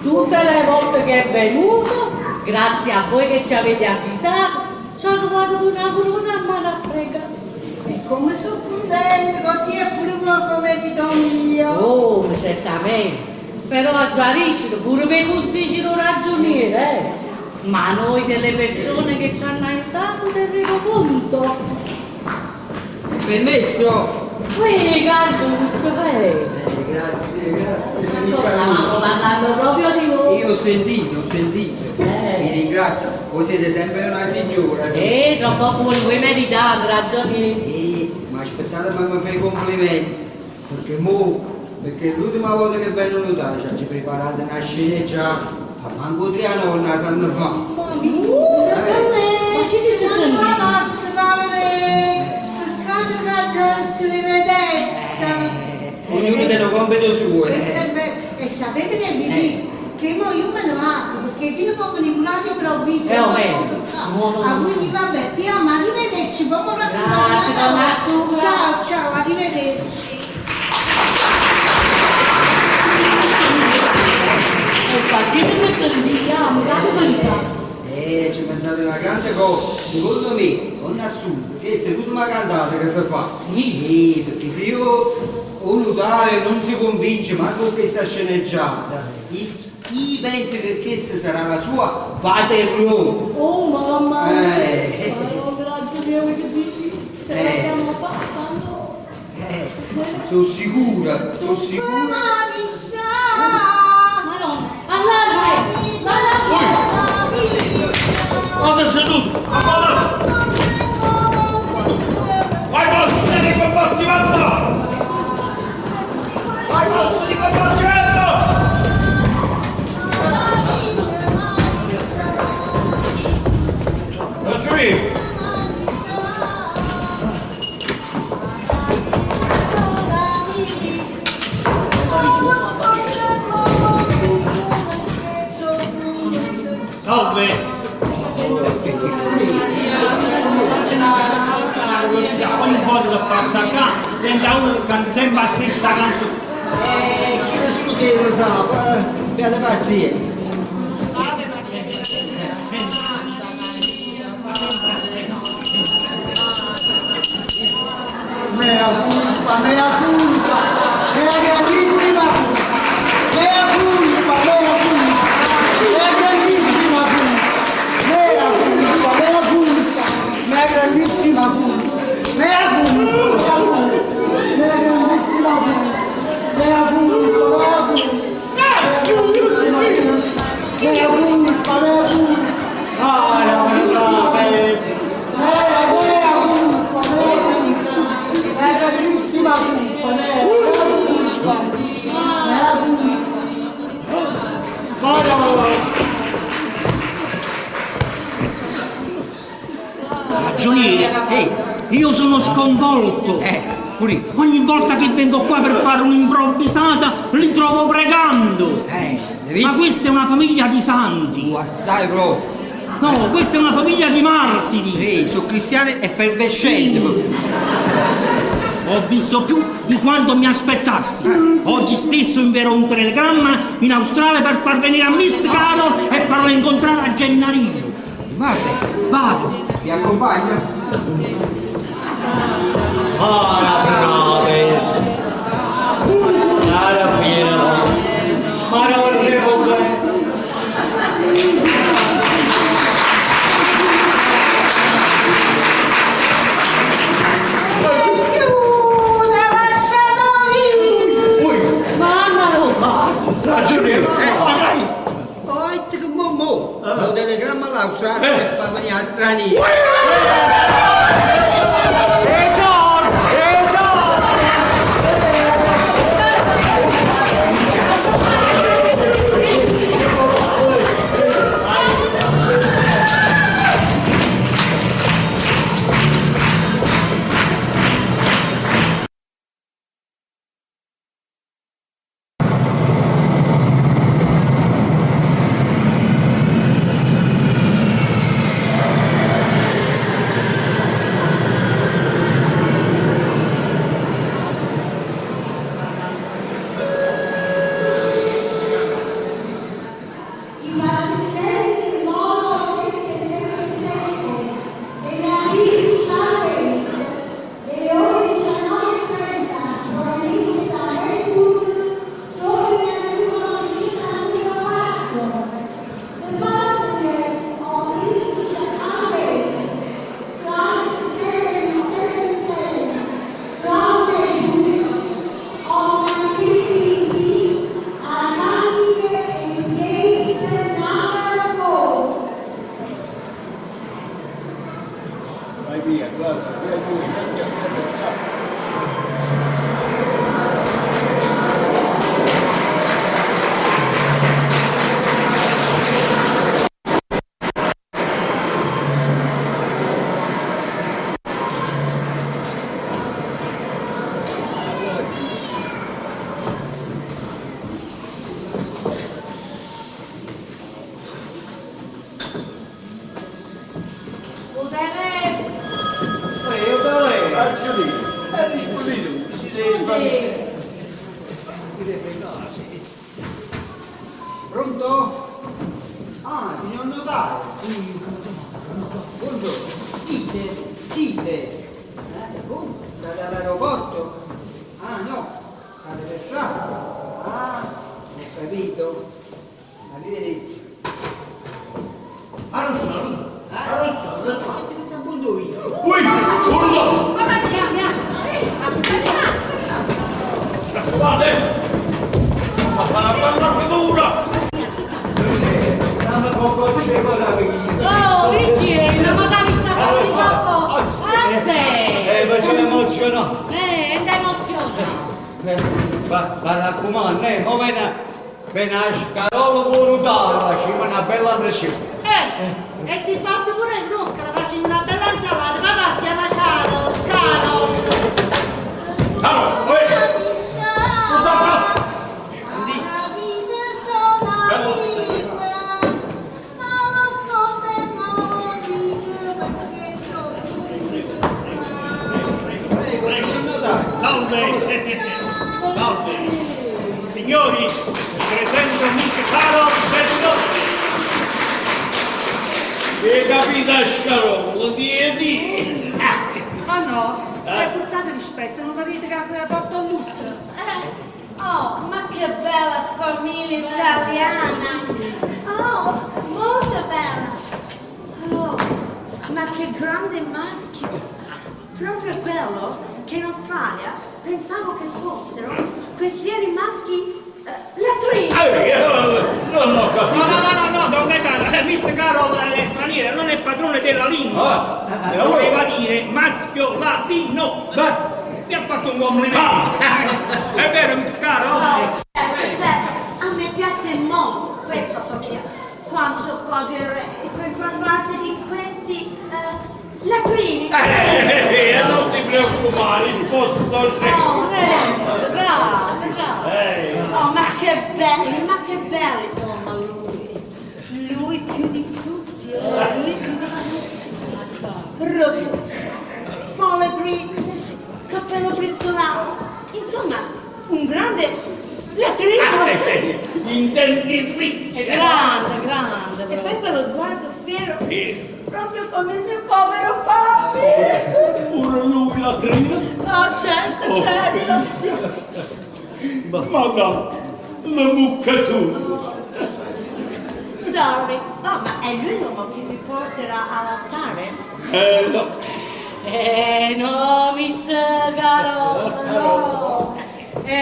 Tutte le volte che è venuto, grazie a voi che ci avete avvisato, ci ho trovato una corona a mano a pregare. E come sono contenta, così è pure poco merito mio. Oh, certamente. Però a Giarisci pure per consigli lo ragioniere, Ma noi delle persone che ci hanno aiutato terremo conto. Permesso? Qui, Carluccio, grazie, grazie. Stavamo parlando proprio di voi. Io ho sentito. Mi ringrazio. Voi siete sempre una signora. Sì. Troppo buoni, voi meritate, ragioniere. Ma aspettate, ma mi fai i complimenti. Perché l'ultima volta che vengono da ci preparate una sceneggiata. Manco 3 anni la sanno fa. Ma ci dice ognuno tiene un compito suo. E sapete che vi dico? Che mo io me ne vado, perché fino a poco di un anno improvviso. A quindi vabbè, ti amo, arrivederci, proprio ciao, arrivederci. Facete questo richiamo, date pensate. Ci pensate una grande cosa, secondo me, non assurdo, questa è l'ultima cantata che si fa. Sì. Perché se io un notare non si convince ma con questa sceneggiata, chi pensa che questa sarà la sua paterno? Oh mamma mia, grazie mio che dici, te l'abbiamo fatta, no? Sono sicura. Quando è seduto? Vai mosse di combattimento! Vai mosse di combattimento! Raggiungi! Salve! Ogni volta che passa qua sembra uno che canta sempre la stessa canzone. Che nessuno che lo sa, abbiate pazienza. Mea culpa, grandissima culpa, mea grandissima Ragioniere, io sono sconvolto. Pure. Ogni volta che vengo qua per fare un'improvvisata li trovo pregando. Ma questa è una famiglia di santi. Assai proprio. No, questa è una famiglia di martiri. Sono cristiani effervescenti. Sì. Ho visto più di quanto mi aspettassi. Oggi stesso invierò un telegramma in Australia per far venire a Miss Carol e farlo incontrare a Gennarino. Vado. Vi accompagno? Ora brave, alla fine, ma non le vuole. Lo telegramma all'Australia per far venire a stranieri. State all'aeroporto? Ah no, state per strada. Ah, ho capito. Arrivederci. Arrossano. Che mi sta appunto io? Ui, urlo! Mamma mia, Guarda! Ma fa una bella figura! Dammi poco c'è la vita. Oh, vicino, ma da mi sta facendo troppo. Ma sono emozionato. Non ti emoziona. Ma raccomando, mo viene a scarolo volontario, ci fa una bella pressione. E ti parte pure il rucca, la faccio una bella insalata, ma va, si chiama Carol. Salve. Signori, presento Miss Carol Bertoldi. E capita scarolo, di. Oh no, portate rispetto, non capite che se la porto a lutto. Oh, ma che bella famiglia italiana! Oh, molto bella! Oh, ma che grande maschio! Proprio quello che in Australia pensavo che fossero quei fieri maschi latrini! Non ho capito. No, Don Gaetano, Miss Carol è straniera, non è padrone della lingua. Voleva dire maschio latino. Mi ha fatto un complimento. È vero, Miss Carol? Oh, certo, a me piace molto questa famiglia. Quanto pagherei per far parte di questi latrini? Non ti preoccupare, il posto Oh, grazie. Oh, ma che belli! Oh, ma lui più di tutti, lui più di tutti. Robusto, spalle dritte, cappello brizzolato, insomma, un grande latrino. Intendi dritti. È grande. E poi quello sguardo fiero, proprio come il mio povero papi. Pure lui latrino. Oh, certo. Madame, la mucca tu. Sorry. Oh, ma è lui l'uomo che mi porterà all'altare? No. No, Miss Carol, no.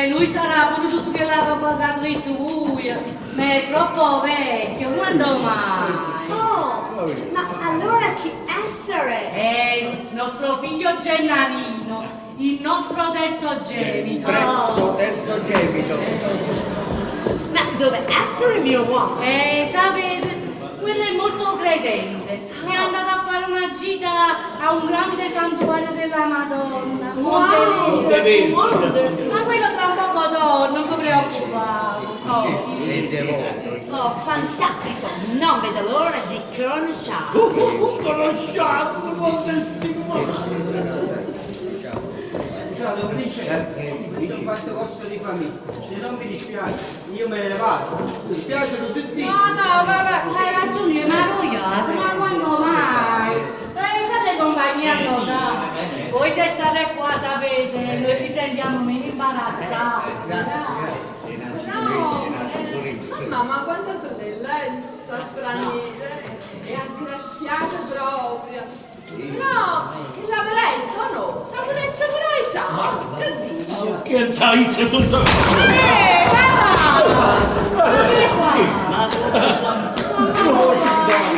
Lui sarà pure tutto che la roba che ha detto voi, ma è troppo vecchio, quando mai? Oh, ma allora chi essere? È il nostro figlio Gennarino, il nostro terzo gemito. Terzo gemito. Ma dove essere mio uomo? Sapete, quello è molto credente, è andato a fare una gita a un grande santuario della Madonna. Monteverdi. Ma quello tra un poco torna, non vi preoccupate. Oh, fantastico! Non vedo l'ora di conoscerlo. Conosciamo, Scusate, un principe, ho fatto posto di famiglia. Se non mi dispiace, io me ne vado. Mi dispiace tutti i No, vabbè, hai ragione, io mi arrogliato, ma quando mai? Fate compagnia allora. Voi se state qua sapete, noi ci sentiamo meno imbarazzati. Mamma, quanto bella sta straniera, è aggraziata proprio. No, che la veletta no, sa potesse pure alzare, che dici? Che sai se tutto.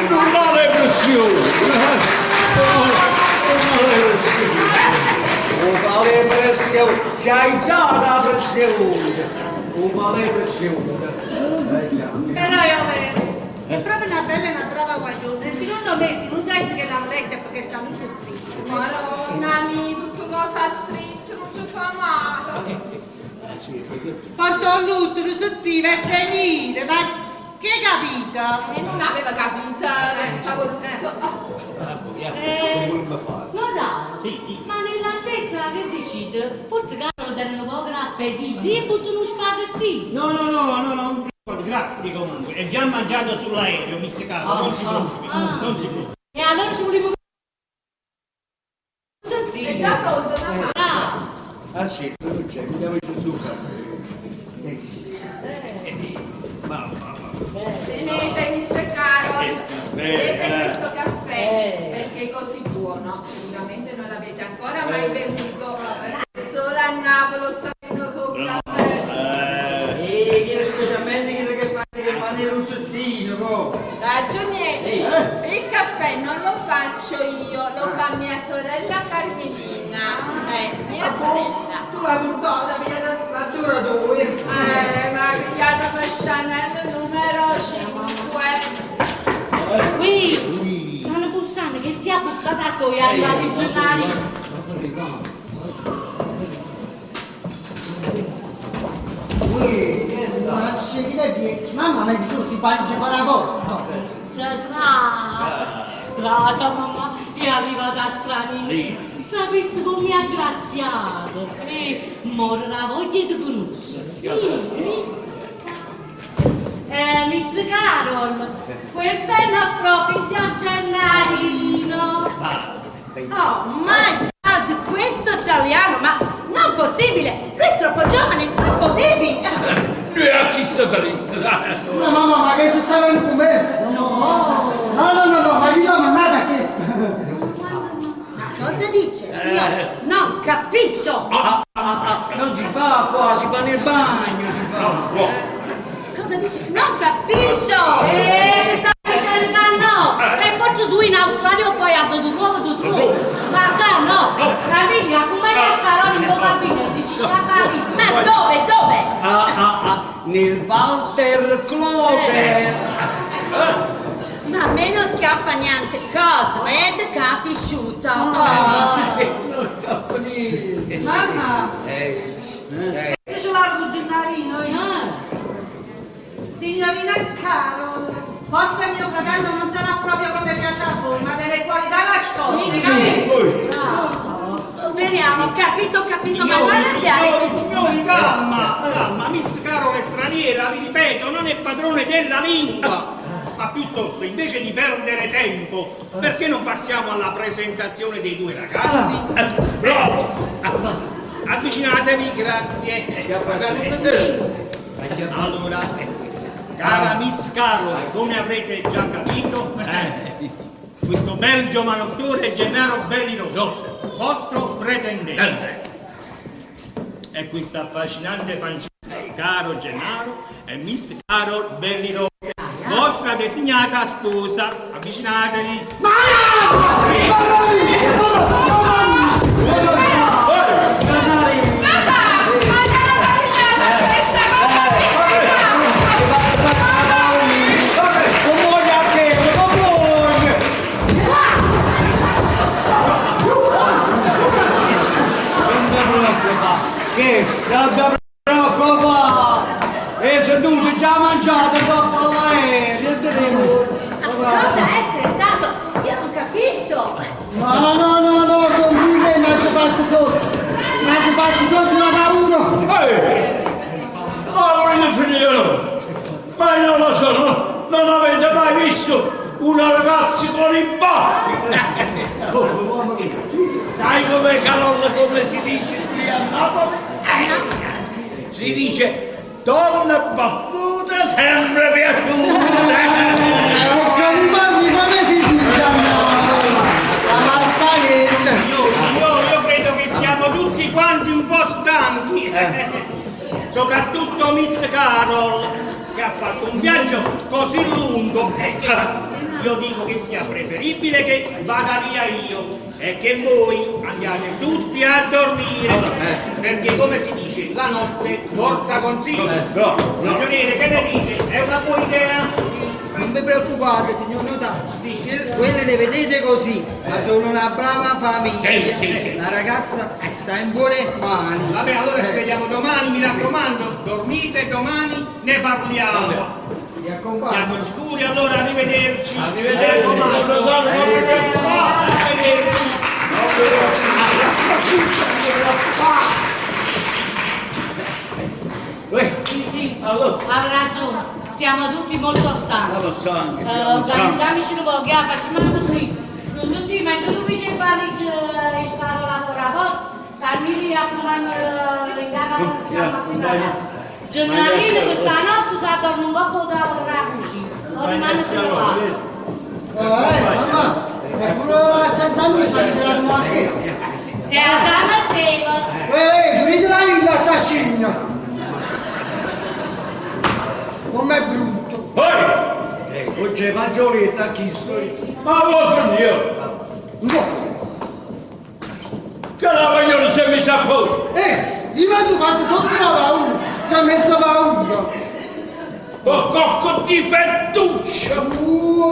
Non dare pressione. Vale pressione, ci hai già la pressione. Vale pressione. Però io vedo, è proprio una bella e una brava guaglione. Secondo me si non sai che la veletta perché sta molto stretto. Madonna mia, tutto cosa stretto, non ci fa male. Porto a lutto, lo sottiva e venire, ma che hai capito? E non aveva capito, stavo lutto. Ma dai, ma nell'attesa che decide, forse che hanno dato un po' di appetito e buttano uno spaghettino. No, grazie comunque. È già mangiato sull'aereo, Miss Carol, non si preoccupi, non si preoccupi. E allora ci volevo sentire. È già pronto, mamma. Ah sì, non c'è, andiamo su. Tenete, Miss Carol, bevete questo caffè perché è così buono. Sicuramente non l'avete ancora mai bevuto, perché solo a Napoli sanno con caffè. Chiedo specialmente che fanno il russettino, po'. Ragione, il caffè non lo faccio io, lo fa mia sorella Carmelina. Mia sorella. Tu l'hai portata, la dura due. Ma ha pigliato per Chanel numero 5. Qui, stanno bussando, che sia bussata solo, è arrivato il giornale. Ma c'è chi te viene? Mamma mi sono si parigi fare la porta. Trasa, mamma, è arrivata straniera. Sapessi come mi ha graziato. E morrà voglia di conoscere. Sì. Miss Carol, questo è il nostro figlio Gennarino. Oh my god, questo italiano, ma non possibile! Lui è troppo giovane, troppo baby! Lui ha chissà talento. No, mamma, ma che si sta venendo con me? No, ma io non ho nada a questo. Ma cosa dice? Io non capisco! Non si fa qua, si fa nel bagno, si fa. Cosa dice? Non capisco! Sta dicendo no! E forse tu in Australia fai a tutto nuovo. Ma qua no! Famiglia, come starò in tuo gabinetto? Ci sta capendo? Ma dove? Nel Walter Closet. Ma a me non scappa niente cosa, avete capisciuto? Mamma, ce l'ha Gennarino? Signorina Carol, forse mio fratello non sarà proprio come piace a voi, ma delle qualità nascoste. Speriamo, capito, ma non arrabbiate. Signori, calma, Miss Carol è straniera, vi ripeto, non è padrone della lingua. Ma piuttosto, invece di perdere tempo, perché non passiamo alla presentazione dei due ragazzi? Bravo! Avvicinatevi, grazie. Allora, cara Miss Carol, come avrete già capito, questo bel giovane attore è Gennaro Belliroso, vostro pretendente. E questa affascinante fanciulla, caro Gennaro, è Miss Carol Belliroso, vostra designata sposa. Avvicinatevi. Che non preoccupare, e se tu già mangiato dopo all'aereo, Cosa essere stato? Io non capisco! No, convive, mi ha fatto sotto una paura. Ma volete finire? Ma non lo so, non avete mai visto una ragazza con i baffi? Sai come Carolla, come si dice qui a Napoli? Si dice donna baffuta sempre piaciuta. Come si dice a Napoli? La mazzanetta. Io credo che siamo tutti quanti un po' stanchi. Soprattutto Miss Carol, che ha fatto un viaggio così lungo e che io dico che sia preferibile che vada via io e che voi andiate tutti a dormire, perché come si dice, la notte porta consiglio. Ragioniere, che ne dite? È una buona idea? Non vi preoccupate, signor notaio. Sì, quelle le vedete così, ma sono una brava famiglia. Sì. La ragazza sta in buone mani. Vabbè, allora ci vediamo domani, mi raccomando, dormite domani, ne parliamo. Vi accompagno. Siamo sicuri? Allora arrivederci. Arrivederci. Sì, aveva ragione. Siamo tutti molto stanchi. Organizziamoci un po', che facciamo così. Lo sentimo, tu mi devi fare la porta Camilli a pure in Giornalino questa notte sa dormire un po' da cucina, non rimane solo qua. Mamma, è pure la stanza amica che te la dobbiamo a chiesa. E a te, Finite la lingua sta scigna. Com'è brutto. Poi! Non c'è fagioletta chi sto? Ma vuoi finire? No. Che la vogliono se mi sa poi? Io faccio fatto sotto la paura. Ci ha messo paura. Oh, cocco di fettuccio!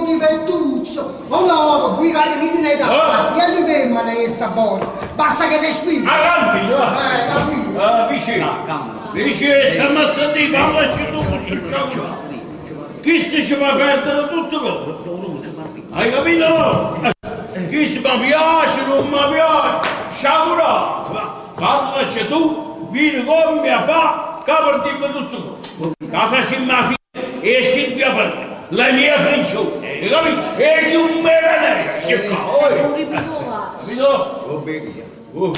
Di fettuccio. Oh no, voi che ne da sia si ferma che sta buona. Basta che respiri. Avanti, no? Capito? Vicino. Vicino, stiamo a sentire, parlaci tu con succiamo. Chi si ci fa perdere tutto quello? Hai capito? Chi si mi piace, non mi piace, sciamurato. Parlaci tu, vieni con me a fa, capartimmi tutto quello. La facciamo a fine e Silvia per me, la mia principessa, hai capito? E di un Venezia qua, non ripetola. capito?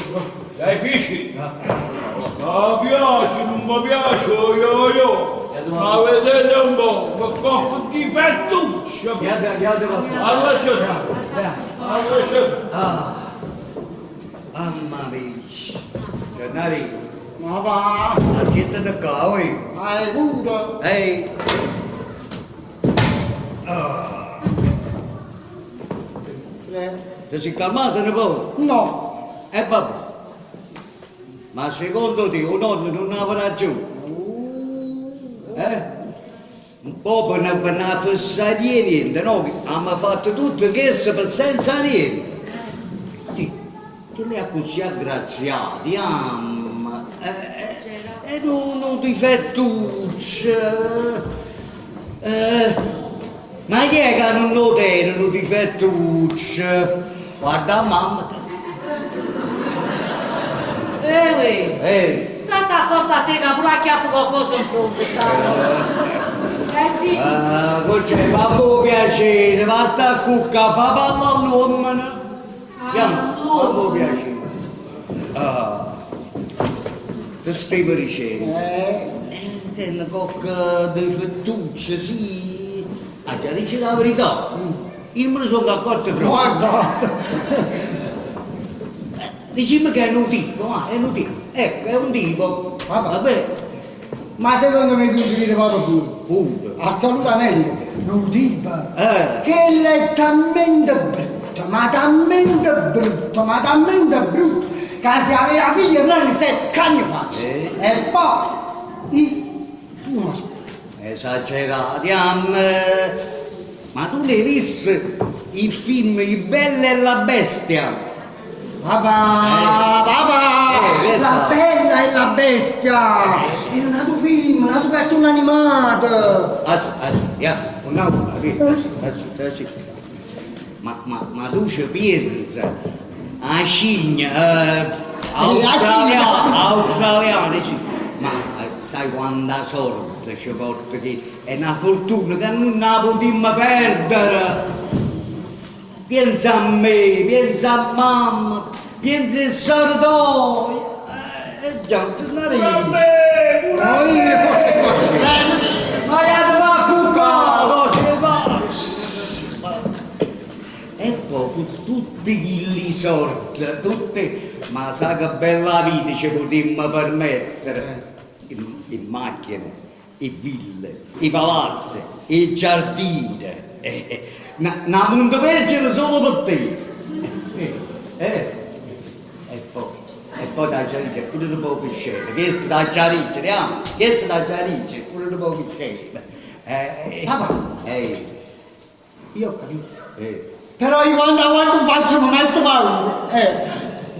Sei fisci? Mi piace, non mi piace, io. Ma vedete un po', che cocco di fettuccio. Allora Mamma mia. Giornali. Ma va. Ma siete da qua, oi? Hai pure. Ehi. Ti sei calmato un po'? No. Vabbè. Ma secondo te un nonno non avrà ragione? Un po' per non fissare niente, no? Abbiamo fatto tutto questo per senza niente. Sì, che li ha così aggraziati, amma. E non ti fettuccia. Ma chi è che non lo tiene, non ti fettuccia? Guarda mamma. State accorta a te che pure a chiappo qualcosa in fronte, sì. C'è fa un piacere, vattene a cucca, fa palla all'uomo. Fa un piacere. Che stai per ricevere? Sei una cocca di fettucce, sì. A chiarirci la verità. Io me ne sono accorto proprio. Guarda. Diciamo che è un tipo, è un tipo. Ecco, è un tipo. Vabbè. Ma secondo me tu ci vedi proprio pure. Assolutamente. Non tipo. Che è talmente brutto, ma talmente brutto, ma talmente brutto, che se aveva figlio non stai cagno faccio. E poi, non lo so. Esagerati, ma tu l'hai visto il film Il Bello e la Bestia? Papà, la Bella e la Bestia! È un altro film, un altro cartone animato! Ma tu ci pensi a scigna australiana, ma sai quanta sorte ci porta che è una fortuna che non la potremmo perdere! Pensa a me, pensa a mamma, pensa al sordoio, già, tornare io. Ma io devo a cuccare, e poi tutti gli sorti, tutte, ma sa che bella vita ci potremmo permettere, in macchine, in ville, i palazzi, i giardini. Una Montevergine solo per te. E poi da Ciariccia, pure da poco scena. Che da Ciariccia, che da Ciariccia, pure da poco scena. Papà, io ho capito. Però io quando faccio mi metto paura.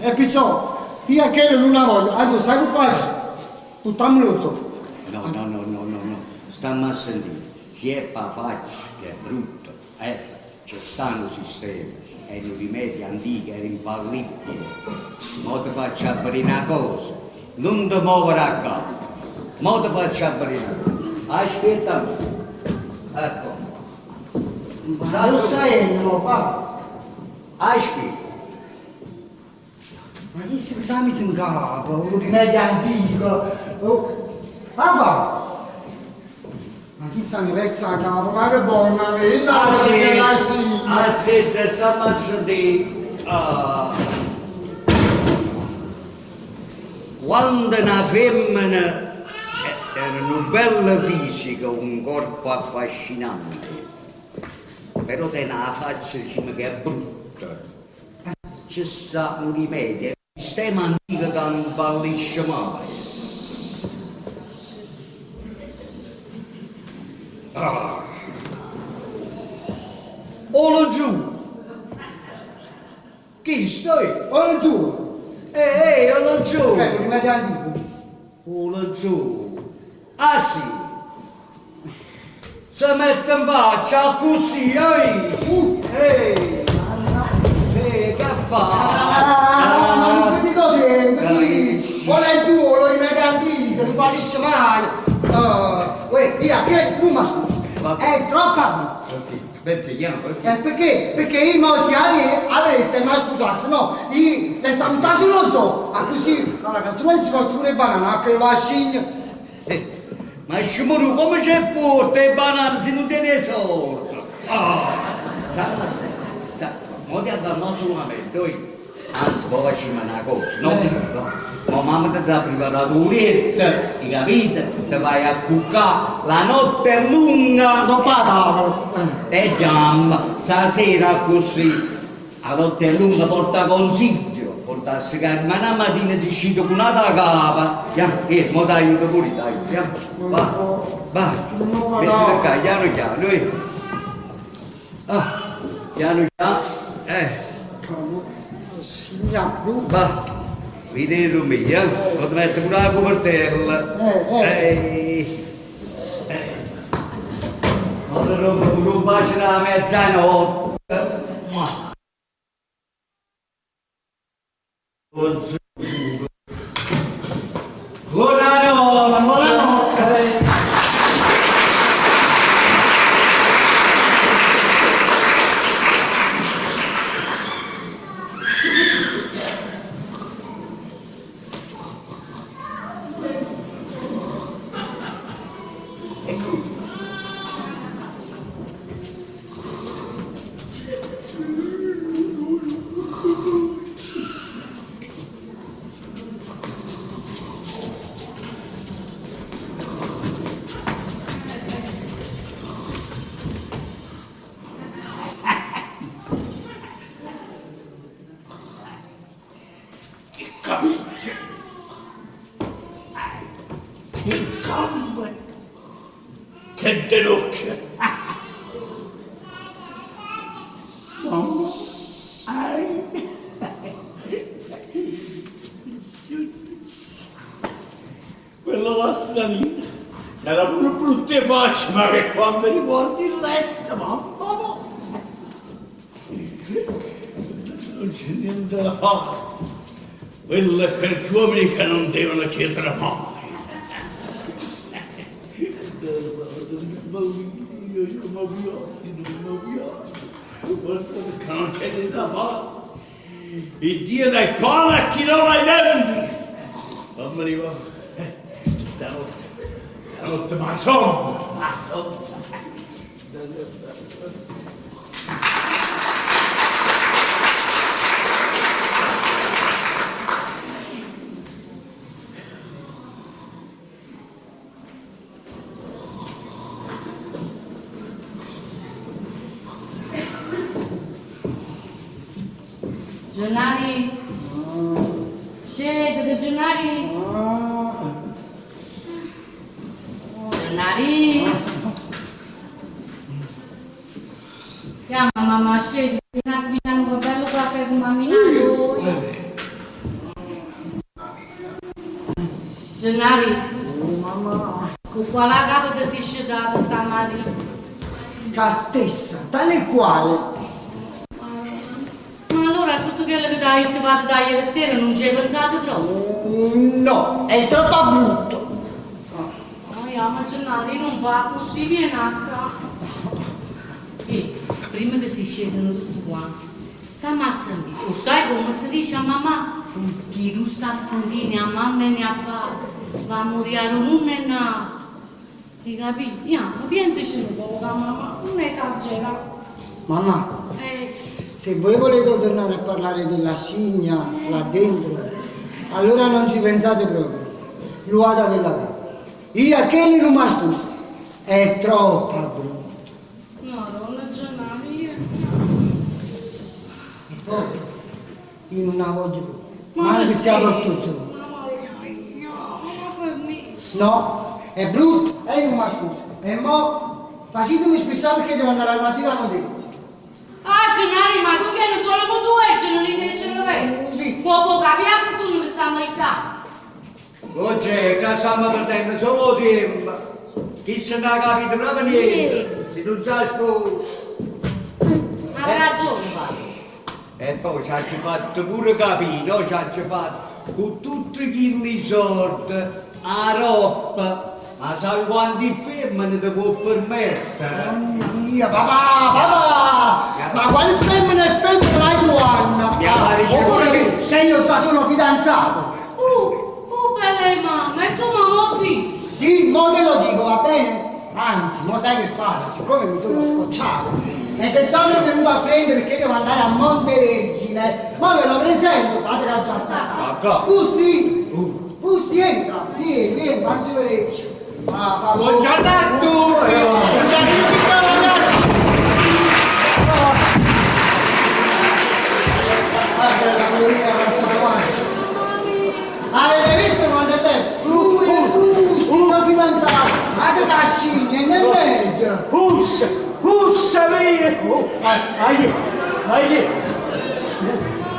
E perciò, io a quello non la voglio. Allora, sai che faccio? Buttamelo sopra. No. Stammi a sentire. Si è pa faccia, che è brutto. C'è stanno sistema, è un rimedio antico, è impallibile. Ma ti faccio aprire una cosa, non ti muovere a capo, ma ti faccio aprire una cosa. Aspetta, ecco. Ma lo sai, no, papà? Aspetta. Ma chi si sa mi in capo? Un rimedio antico. Papà! Ma chi sa mi pezza a capo? Ma che buona vita! Ah sì, te ammazzo di... Quando una femmina era una bella fisica, un corpo affascinante, però te una faccia che è brutta, ci sta un rimedio, il sistema antico che non fallisce mai. Olo giù! Chi stai? Olo giù! Olo giù! Un rimedio antico. Olo giù! Ah sì! Si mette in faccia così, che fa? Ma non ti do tempo, sì! Vuole giù, lo rimedio antico, non fallisce mai! Via, che non mi scusi! È troppo brutto! Perché? Perché i mosiani adesso mi scusasse, no? Le salutasse lo zoo, a così, allora che tu non si fa pure banana, che la scigna. Ma scimoro, come c'è porta e banane se non te ne sorto? Ma ti andano solamente, anzi, poi facciamo una cosa, no? Ma mamma ti dà preparare un letto, hai capito? Ti vai a cuccare, la notte è lunga. Non patavo. E già, stasera così, la notte è lunga, porta consiglio, porta a segare, ma una mattina ti scito con una da capa. Mo ti aiuto pure, dai, vai, metti qua, piano piano, piano piano, va. Vedi mia, posso mettere pure la copertella. Allora rompo pure un bacio alla mezzanotte. Buonanotte. Che deluccia! Mamma! Quella vostra vita sarà pure brutta e faccia, ma che quando ricordi il resto, mamma! Non c'è niente da fare. Quello è per gli uomini che non devono chiedere mai. Non c'è niente da fare. Il Dio dai pane a chi non l'hai dentro. Non mi ricordo. Stanotte ma sonno. Gennari? Scende, Gennari? Gennari? Chiama mamma, scende, un attimino un bello caffè con mammina. Gennari? Mamma. Con quale capo ti sei scedato stamattina? La stessa, tale quale. Ma allora tutto quello che dai ti vado da ieri sera non ci hai pensato proprio? No, è troppo brutto. Ma Gennari non fa così, vieni a casa. Prima che si scendono tutti quanti, Stiamo a sentire. Lo sai come si dice a mamma? Chi tu sta a sentire a mamma e ne a padre? Va a morire non è nato. Ti capisci? Io pensaci un po', mamma, non esagera. Mamma, se voi volete tornare a parlare della scimmia là dentro, allora non ci pensate proprio. Luata per la vita. Io a che non mi sposo. È troppo brutto. No, non è giornale. E poi, io non la voglio più. Ma che sia brutto il giorno. No, è brutto, e non mi sposo. E mo, facetemi speciale perché devo andare al mattino a non Ah, giornale, ma tu vieni solo con due e non li dici dove? Sì. Può capire tu non sta mai qua. Oggi che stiamo perdendo solo tempo. Chi se ne ha capito proprio niente. Se non sa sposo. Ha ragione, va. E poi ci ha fatto pure capire, no? Ci ha fatto con tutti chi mi sorte a roba. Ma sai quanti femmine ti può permettere? Mamma mia, papà! Ma quali femmine e femmine hai tu, Anna? Oppure che io già sono fidanzato? Belle mamma, e tu mamma qui? Sì, mo te lo dico, va bene? Anzi, mo sai che faccio? Siccome mi sono scocciato e già sono venuto a prendere perché devo andare a Montevergine, ma ve lo presento, date la già stata. Pussi, entra, vieni, mangi l'orecchio. Buongiorno a tutti! Avete visto quanto è bello? Lui è il fidanzato, ma te cascini e nel mezzo. Ussa mia!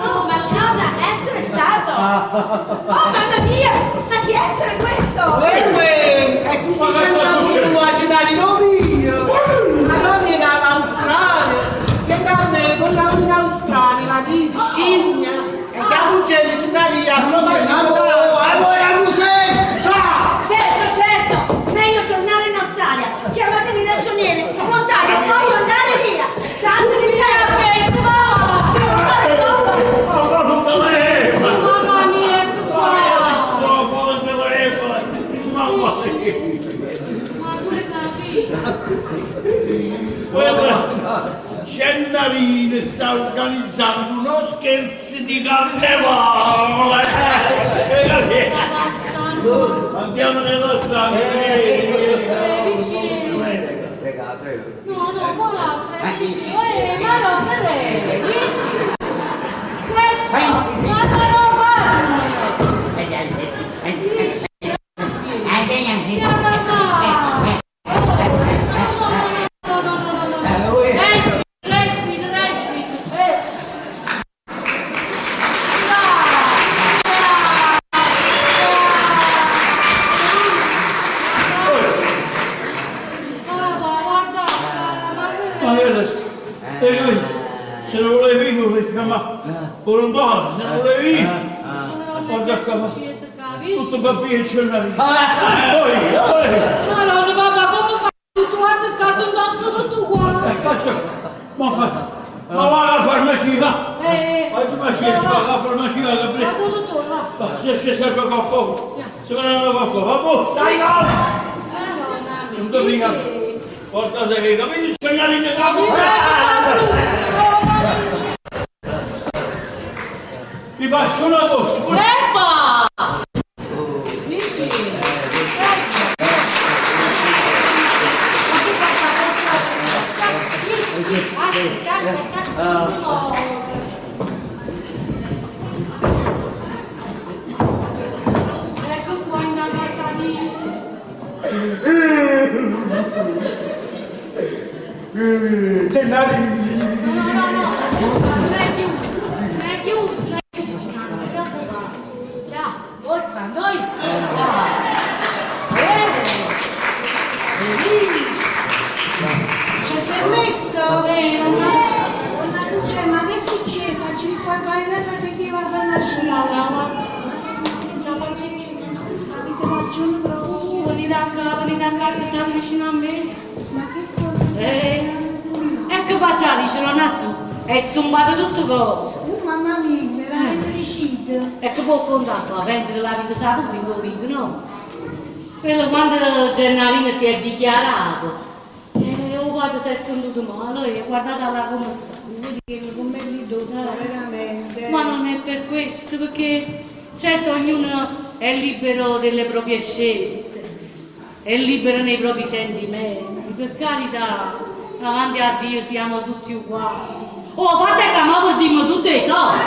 Oh, ma cosa essere stato? Oh, mamma mia! Ma chi essere questo? E tu stai pensando che tu agitare i nomi? Ma non viene dall'Australia. Senta a me, con la in Australia, la di scimmia. E che a uccelli ci dai gli altri. Allora, musetta! Certo! Meglio tornare in Australia. Chiamatemi ragioniere. Montaglio, voglio andare via. Tanto mi viene a festa, Mamma mia, tu qua! Ma tu hai capito? Guarda, Gennarino sta organizzando uno scherzo di carnevale! Andiamo nella stanza! No, poi la fredda, ma non te lei, questo, guarda roba! Se non volevi ma volontario, se non volevi guarda qua, tutto papiro c'è una vita. Madonna papà, come fai? Tu guarda il caso indosso tutto uguale. Ma va alla farmacia, vai tu alla farmacia, Ma tutto là. se serve qualcosa, se me ne qualcosa, va boh, dai no! Non ti mica, portate che capite il segnalino da vi faccio una cosa. Eppa! Ecco qua in casa mia. Gennari! No, non è chiuso. Ya, voi qua, noi. C'è permesso? Ma che è successo? Ci sta guardando che ti va a fare una sciata? Avete ragione proprio. Venite a casa, state vicino a me. Ma che cosa? Ecco faccia, dice, non ha su. è zumbato tutte cose. Mamma mia, veramente riuscita. E che può contare? Pensi che la vita sa tutto in tuo vita, no? Quello quando Gennarino si è dichiarato, oh guarda si è sentito male, allora guardatela come sta. Come li do, veramente. Ma non è per questo, perché certo ognuno è libero delle proprie scelte, è libero nei propri sentimenti, per carità, davanti a Dio siamo tutti uguali. Oh, fate che ma per dirmi tutti i soldi!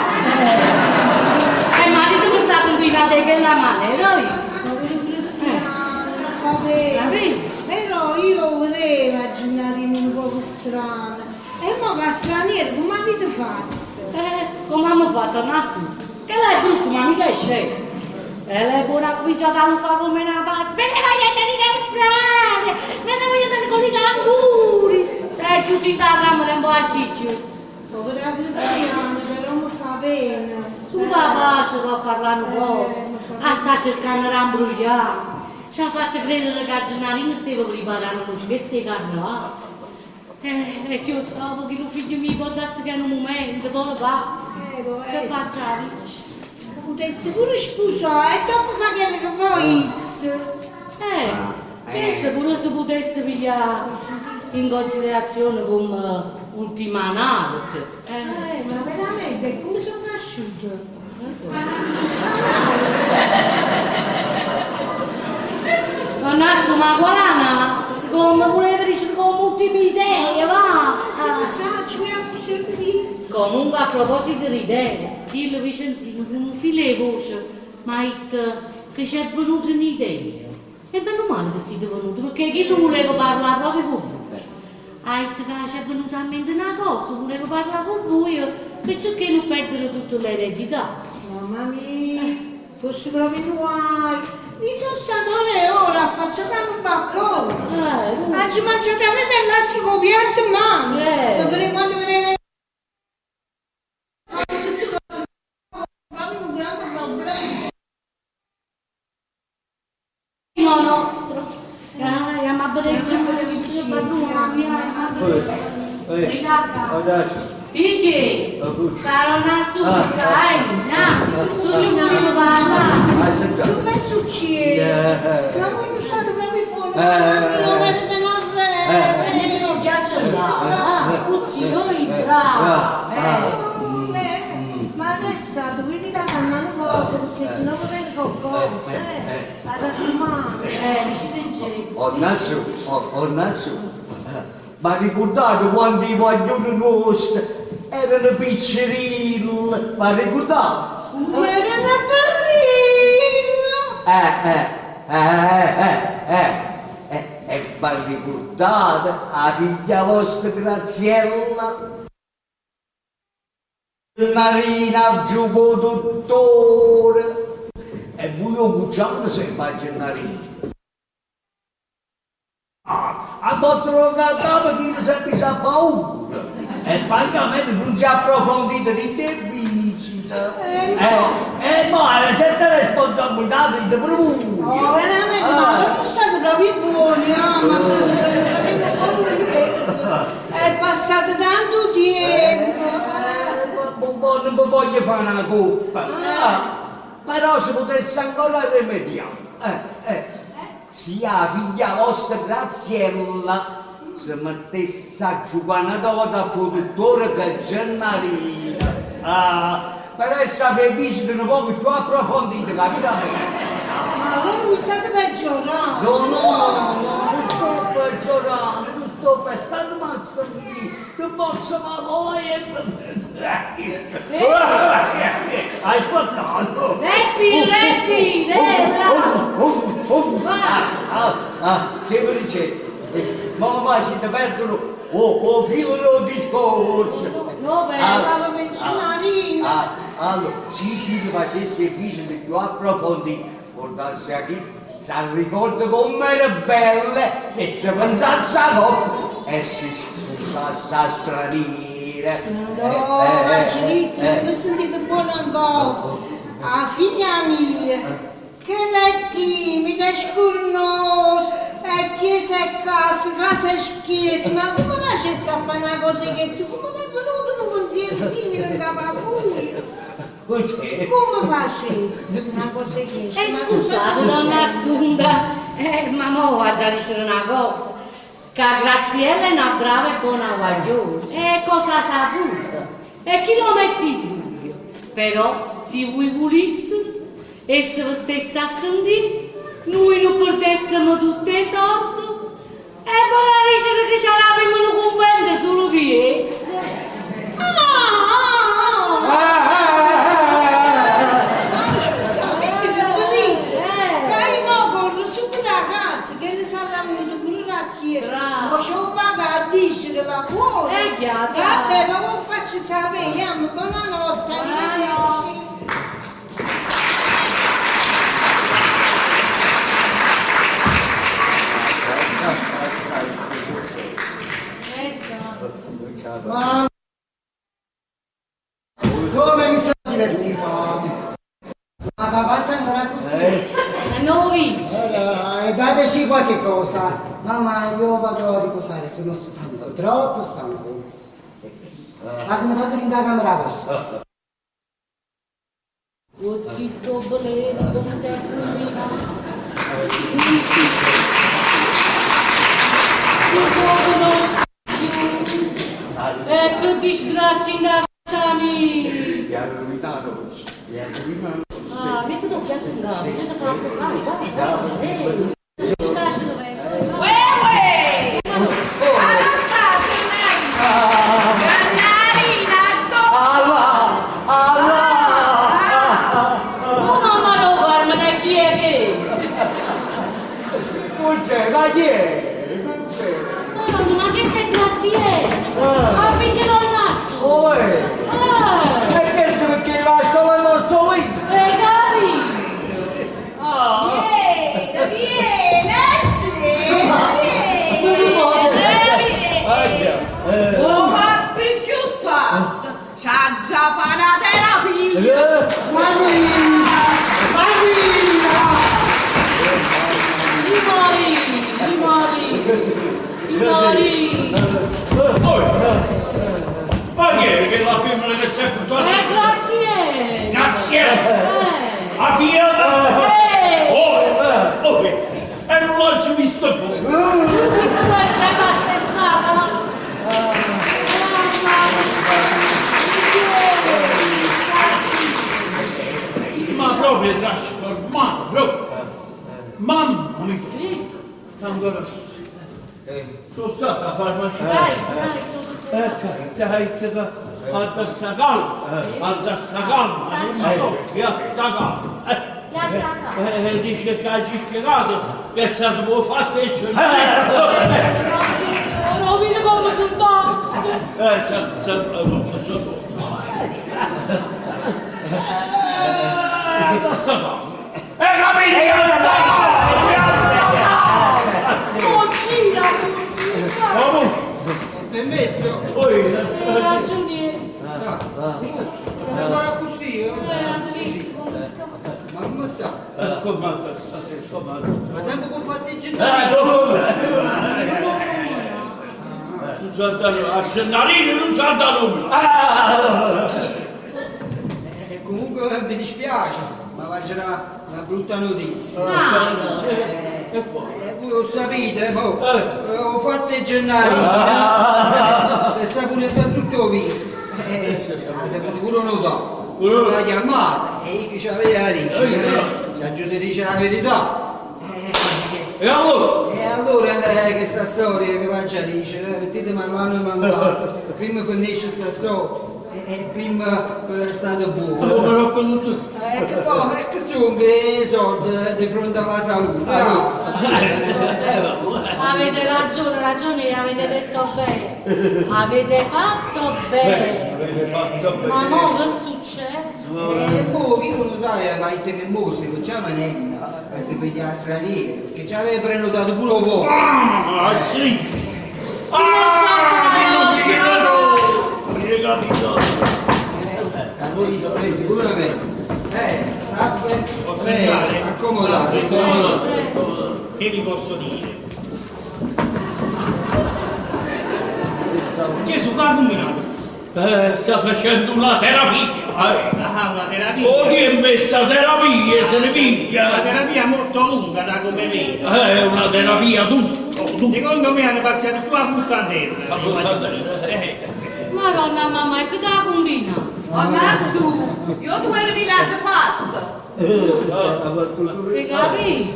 Marito mi sta combinando che la maniera, però io volevo a Gennarino un po' strano. E mo che straniero, come avete fatto? Come abbiamo fatto Nassi? Che lei è brutto, ma mica è scemo. E lei pure ha cominciato a luccare come una pazza. Me ne voglio andare a strada, me ne voglio andare con i canguri. E chiusi in camera un po' a sciccio. Povera Cristiana, però mi fa pena. Su papà ci può parlare un po'. Sta cercando di imbrogliare. Ci ha fatto credere che a Gennarino stava preparando uno scherzo di carnevale. E che io so che il figlio mio può darsi che in un momento, poi lo passa. Che faccia? Potessi pure sposare e dopo fa quello che vuoi. Che pure se potesse pigliare in considerazione come ultima analisi. Ma veramente, come sono cresciuto? Nasso, ma guarana, come voleva dire con multiple idee, va! Comunque a proposito di idee, dillo Vicenzino con un filo di voce, ma che ci è venuta un'idea. E meno male che siete venuti, perché chi non voleva parlare proprio con voi. Che ci è venuta a mente una cosa, volevo parlare con voi, perciò che non perdere tutte le eredità. Mamma mia, fosse proprio guai. Mi sono stato 3 ore affacciata al balcone. Oggi mangiate del nostro copiato in mano. Dovrei quando venire. Proprio un grande problema. Il nostro. Ma beneficio padrona mia. Riccardo. Dici? Sarà una succa, tu ci volevi parlare. Che succede? Ma voi non state proprio buono, non vedete una fretta. Non piace là, così noi bravi. Ma adesso dovete dare a mano poco, perché sennò vorrei qualcosa. La raccomando. Dicite in giro. Ornazzo, ma ricordate quando i guaglioni nostri erano piccerilli, ma ricordate? Erano E ma ricordate la figlia vostra Graziella? Marina giocò dottore e voi lo cucciate sempre a Gennarino. A dottore cantava che sempre si ha paura e praticamente non si è approfondito di visita. Ma era certa responsabilità di pure voi. Oh, veramente, ma non state proprio buoni, ma non sono proprio buoni. È passato tanto tempo. Non mi voglio fare una colpa. Però se potesse ancora rimediare. Sia la figlia vostra Graziella se mettesse a giocare una dota a produttore che Gennarino. Per essere visita un po' più approfondita, capite a me? Ma voi mi state peggiorando? No, non sto peggiorando, non sto pestando massa lì, non posso ma voi hai portato! Respiri! Che vi dice? Ma ci ti perdono o filo del discorso! No, stavo pensionarino! Allora, si facesse visite più approfondite, portarsi a chi si ricorda come era bella e si pensasse a coppia e si scusasse a straniera. No, Margherita, non mi sentite buono ancora. La figlia mia, che è timida, scurnosa, è chiesa e casa è chiesa, ma come facesse a fare una cosa che come mi è venuto un il simile andava a fuori. Perché? Come facessi una cosa che Scusate, donna Assunta, ma mo ha già detto una cosa, che Graziella è una brava e buona guaglione, e cosa ha saputo, e chi lo mette in dubbio, però se voi volessero e se vi stesse a sentire, noi non perdessimo tutte le sorti, e vorrei dire che ci avremmo un convento solo per esse. sapete che volete? Dai mo corro subito a casa che ne saranno pure a chiesa. Ma ci ho vado a dire va buono. Chiaro. Vabbè, ma voi faccio sapere, buonanotte, arrivederci. Ma come mi sono divertito? Ma papà sta ancora così? Noi! Allora, dateci qualche cosa. Mamma, io vado a riposare, sono stanco, troppo stanco. Fatemi tanto in camera vostra. Oh zitto beleno, come sei fulminato. Che disgrazia in casa mia! Mi hanno rovinato. Ah, metti tu piace in casa, metti a fare vai. Ehi, scasci dove? Uè! Oh mamma no, guarda, ma chi è che? Non c'è, ma chi è? Non c'è. Oh mamma, ma che stai grazie? Ah, figlio al naso! Oh, Ah! e questo perché lascio la nostra lì? Capi? Oh, ma più tardi! C'ha già fa una terapia! I mori! Ma chi è che la firma che si è portata? Grazie! Grazie! La firma? Oh, e non l'ho già visto poi! Questo è sempre stessata! Ma proprio trasformato, proprio! Mamma mia! Ancora! Sono stato a farmacia! Ecco, guarda sta calma, dice che ha spiegato che è stato poi fatto il cervello. Non vedi come sul posto! Permesso? Ragioniere! Sono ancora così, ma come sa? Ma sempre con fatti gennari? A Gennarino non sa da nulla. Comunque mi dispiace, ma c'era una brutta notizia. Voi lo sapete, ho fatto i gennari, si è saputo tutto via. Si è pure uno dopo. L'ha chiamata e io che c'aveva la dice, ci ha giusto a dire la verità. E allora? E allora questa storia che faccia dice, mettetemi all'anno mandato, prima finisce questa storia. E prima è stato buono. Che poi che sono che soldi di fronte alla salute. Avete ragione, avete detto bene. Avete fatto bene. Ma mo che succede? E poi chi non sai, ma che mo se facciamo manetta, se vedi la straniera, perché ci aveva prenotato pure un po'. Sicuramente. Accomodate. Che vi posso dire? Gesù che ha combinato questo? Sta facendo una terapia. Ah, una terapia. O che è messa terapia, se ne Una piglia. terapia molto lunga, da come vedi. È una terapia dura. Secondo me hanno passato più a puttandella. Madonna mamma, e che da combina? Ma su, io due villaggio fatto. Ti capi?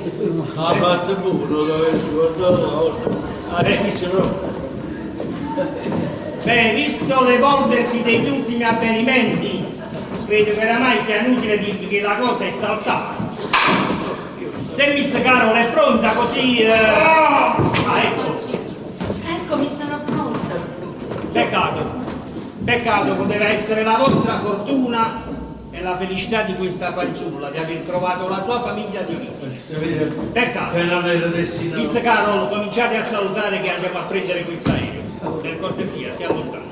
Ha fatto buono, Beh, visto l'evolversi degli ultimi avvenimenti, credo che oramai sia inutile dirvi che la cosa è saltata. Se Miss Carol è pronta così... Ah, ecco. Eccomi, sono pronta. Peccato, poteva essere la vostra fortuna e la felicità di questa fanciulla di aver trovato la sua famiglia di origine. Peccato. Miss Carol, cominciate a salutare che andiamo a prendere quest'aereo. Per cortesia, si allontani.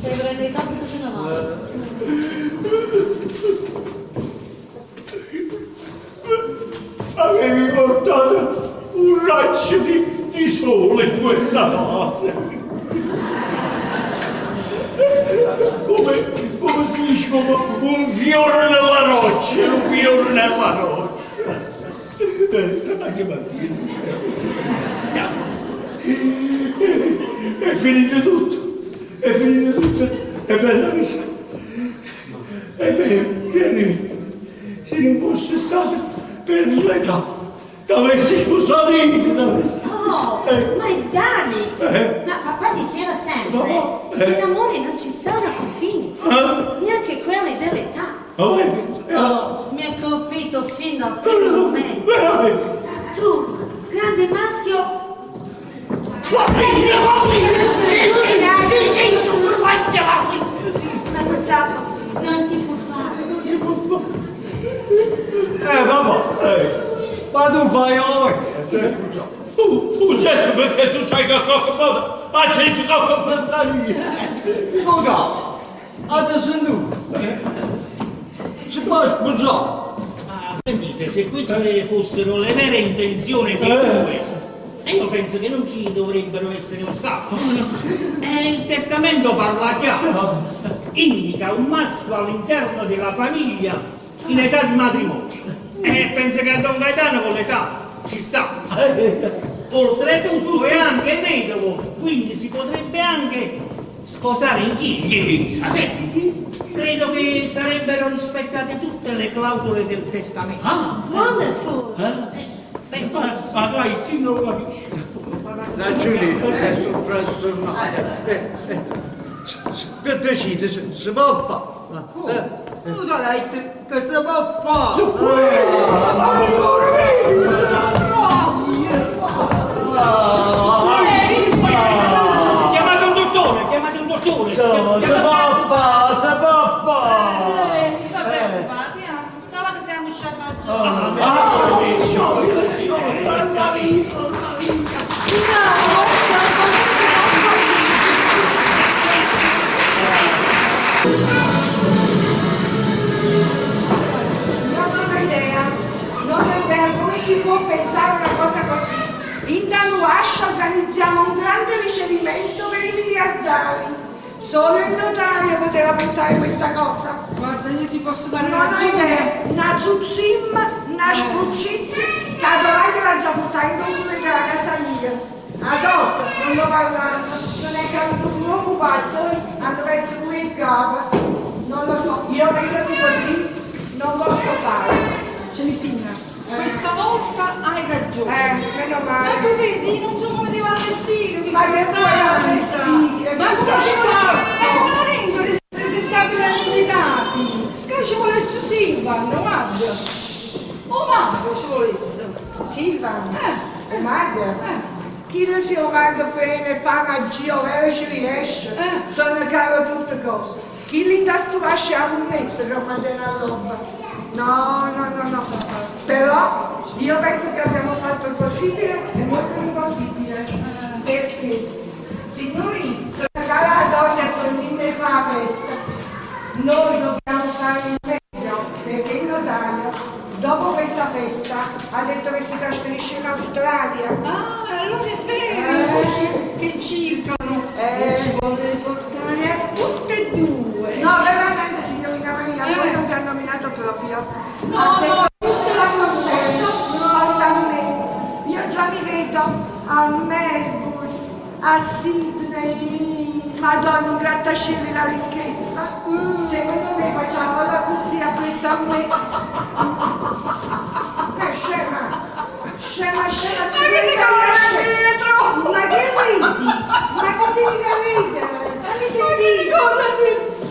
Ti prende i soldi così non va. Avevi portato un raggio di sole in questa fase. Come si dice, come un fiore nella noce, un fiore nella noce. È finito tutto, è bella risa. E beh, credimi, se non fosse stato per l'età, t'avessi sposato io, Oh, ma Dani! Ma papà diceva sempre che l'amore non ci sono confini, neanche quelli dell'età. Oh, mi ha colpito fino al primo momento. Tu, grande maschio... Ma purtroppo non si può fare. Vabbè, ma tu fai ora. Un gesto perché tu sai che a qualche modo ma c'è il gioco per stare. Scusa, adesso tu. Si può sposare. Ma sentite, se queste fossero le vere intenzioni dei due, io penso che non ci dovrebbero essere ostacoli. Il testamento parla chiaro, indica un maschio all'interno della famiglia in età di matrimonio. E penso che a Don Gaetano con l'età ci sta. Oltretutto è anche vedovo, quindi si potrebbe anche sposare in chiesa. Credo che sarebbero rispettate tutte le clausole del testamento. Wonderful! Penso. Ma dai, ti non capisci. La Giulia è sovrastornata. Che decide, si può fare. Tu dai, che si può Chiamate un dottore! Si può fare. Stava che siamo sciarpaggiati. Non ho idea come si può pensare una cosa così. In Tanuascia organizziamo un grande ricevimento per i miliardari. Solo il notaio poteva pensare questa cosa. Guarda, io ti posso dare Non ho ragione. idea. Una zuzzim, una spruccizia, che dovrai la già buttare in comune della casa mia. Adotto, non l'ho parlato. Non è che hanno dovuto occuparsi, hanno perso pure il capo. Non lo so, io vedo di così non posso fare. Celisina, questa volta hai ragione. Meno Ma male. tu vedi, non so come devo vestire. Ma che vuoi vestire? Ma come ci vuole? Ma non la rendo presentabile agli invitati. Che ci volesse Silvan, guarda. Oh Mario ci volesse. Silvan? Maga? Chi lo si Maga frene, fa magia, ovvero ci riesce. Sono caro tutte cose. Chi li intasturasce a un mezzo che manda la roba. No. Però io penso che abbiamo fatto il possibile e molto impossibile. Perché? ci vuole portare a tutte e due. No, veramente, signorina Maria, voi non vi hanno nominato proprio. No, tutta la contenta, porta a me. Io già mi vedo a Melbourne, a Sydney. Madonna, un grattacieli la ricchezza. Secondo me facciamo la così appresso a me. Scema! Scema, scema, Ma che ti corre dietro? Ma che ridi? Ma che ti dica ridere? Fammi sentire!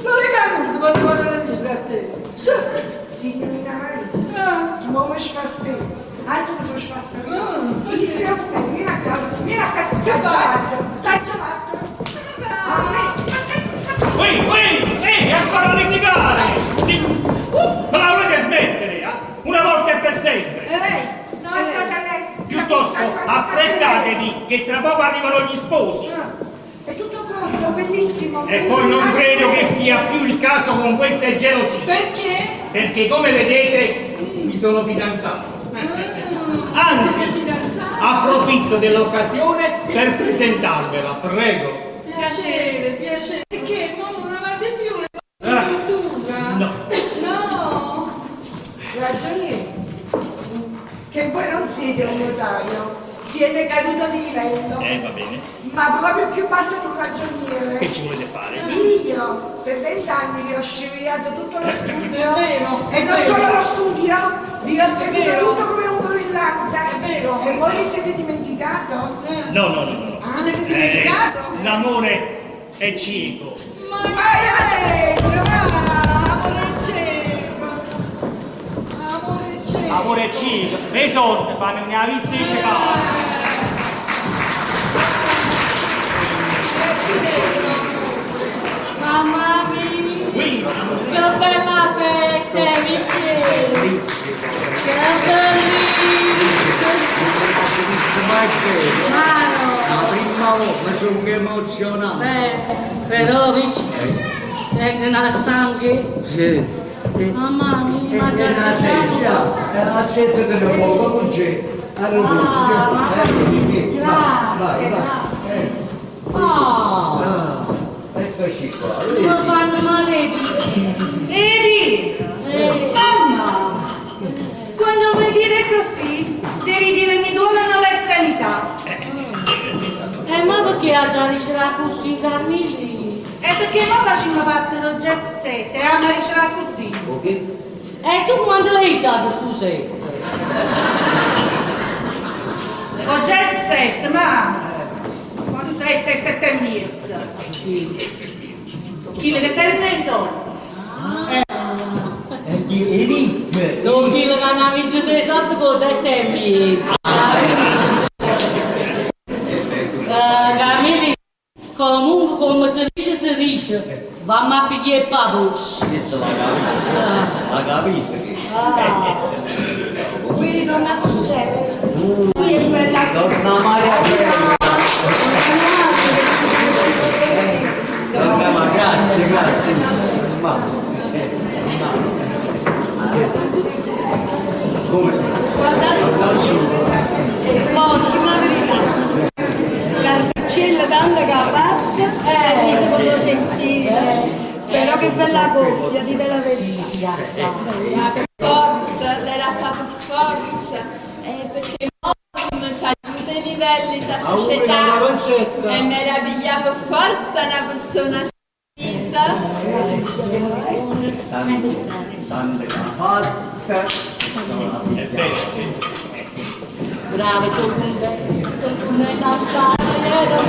Sono le cagute quando guardano dietro a te. Signorina Maria, mo mi spastare. Anzi, mi sono spastare. Chi si offende? Vieni a cacciavatto. A me. Ehi, ancora a litigare! Sì. Ma la volete smettere, eh? Una volta e per sempre! Lei? No, è stata lei. Piuttosto, affrettatevi, che tra poco arrivano gli sposi! È tutto pronto, bellissimo. E poi non credo che sia più il caso con queste gelosie. Perché? Perché, come vedete, mi sono fidanzato. Anzi, approfitto dell'occasione per presentarvela, prego. Piacere. Perché non avete più le cultura? No. No. Ragioniere, che voi non siete un notaio, siete caduto di livello. Va bene. Ma proprio più basso di un ragioniere. Che ci volete fare? Io per 20 anni vi ho sciviato tutto lo studio. È vero, E non solo lo studio, vi ho tenuto vero. tutto come un brillante. È vero. E voi vi siete dimenticato? No. Ma siete dimenticato? L'amore è cieco. Ma amore cieco. Amore è cieco. E i soldi fanno una vista di cecare. Mamma mia, che bella festa, vicino! Che bellissimo! La prima volta mi sono emozionato. Però vicino, è una stanchezza. Mamma mia, ma già si fa. Accetta che non può, come c'è? Eccoci qua. Mi fanno male. Eri! Mamma! Quando vuoi dire così, devi dire mi duolono le estremità. Ma perché ha già ricevuto così Carmilli? E perché non facciamo parte dello jet set e ama ricevere così? Ok? E tu quando l'hai dato sto set? Lo jet set, ma quando sei 7 e mezza. Chi che te ne so? Elite! Sono quello che hanno vinto esatto con 7,5. Carmilli, comunque come si dice, vamo a pigliare pavos. Adesso la capite? Qui donna Concetta, qui è quella Donna Maria. Ma grazie. Come? Guardate, l'ultima verità. Carticella tanto che a parte, mi si può sentire. Però che bella coppia, dite la verità. Ma per forza, lei la fa per forza. Perché non si aiuta i livelli da società. È meraviglia per forza una persona spinta. Tante che ha fatta. Brave, sono contenta assai, ero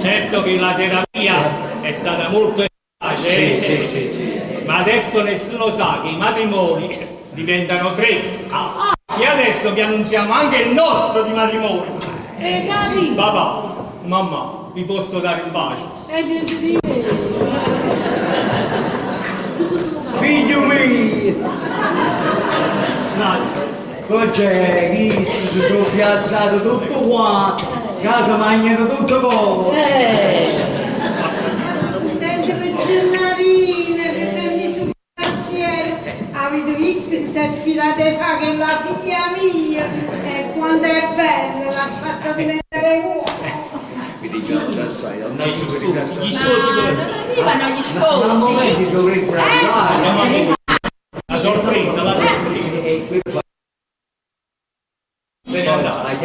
Certo che la terapia è stata molto efficace, Sì. ma adesso nessuno sa che i matrimoni diventano 3. E adesso vi annunziamo anche il nostro di matrimonio. capito? Papà, mamma, vi posso dare un bacio? Figlio mio! Grazie. Poi c'è chi si sono piazzato tutto qua, casa mangiano tutto cose. Dentro il Mira te fa che la figlia mia e quanto è bella, l'ha fatta diventare uomo. Mi ringrazio assai, Gli sposi dove stanno? Arrivano gli sposi. Ma momenti dovrei pranzare. La sorpresa, la sorpresa. Bene, andare.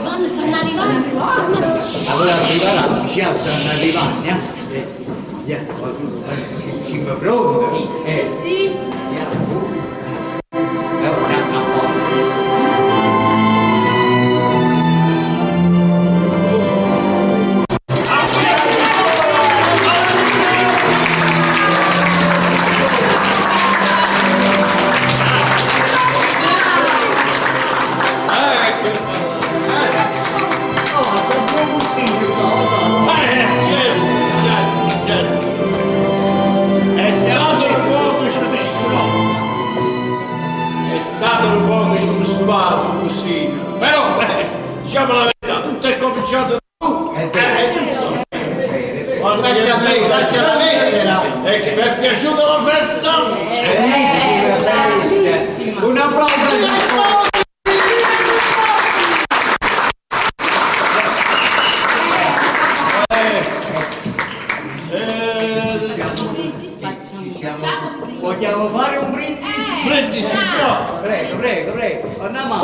Quando stanno arrivando? Allora arriverà, ci stanno arrivando, siamo pronti? Sì. Diciamo la verità, tutto è cominciato da tu. Grazie a me, grazie alla lettera. E che mi è piaciuta la festa? Bellissima. Un applauso. Vogliamo fare un brindisi? Brindisi, no. Prego. Andiamo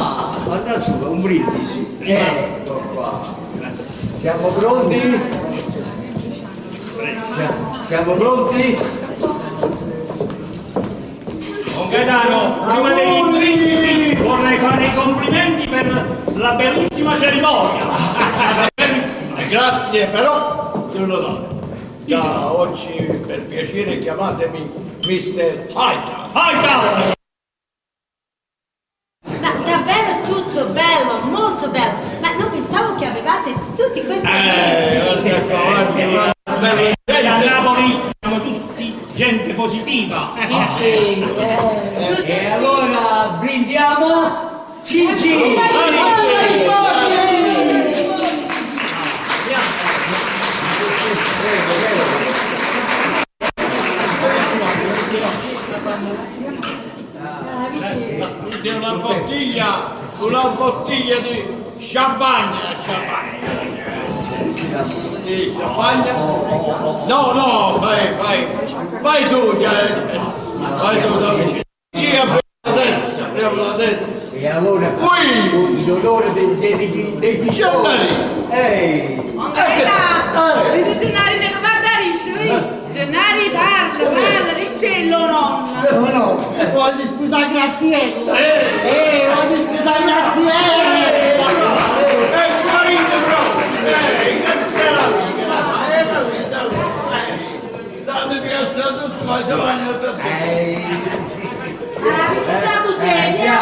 su, un brindisi. Ecco qua. Grazie. Siamo pronti? Siamo pronti? Don Gaetano, prima dei brindisi vorrei fare i complimenti per la bellissima cerimonia. Bellissima. Grazie, però ti lo do. Da oggi per piacere chiamatemi Mr. Hightown. Hightown! Ma davvero tutto bello, molto bello. Ma non pensavo che avevate tutti questi amici. E a Napoli siamo tutti gente positiva. E allora brindiamo Cin. Una bottiglia di champagne. Sì, champagne? No, fai tu, Sì, apriamo la destra. E allora Qui! l'odore dei bisogni. Ehi! Ritornare da Mardarisci, Gennari parla, dicello nonna. No, voglio sposare Graziella. Voglio sposare Graziella. Date piazza tutto, ma si vanno tutti. Questa bottiglia!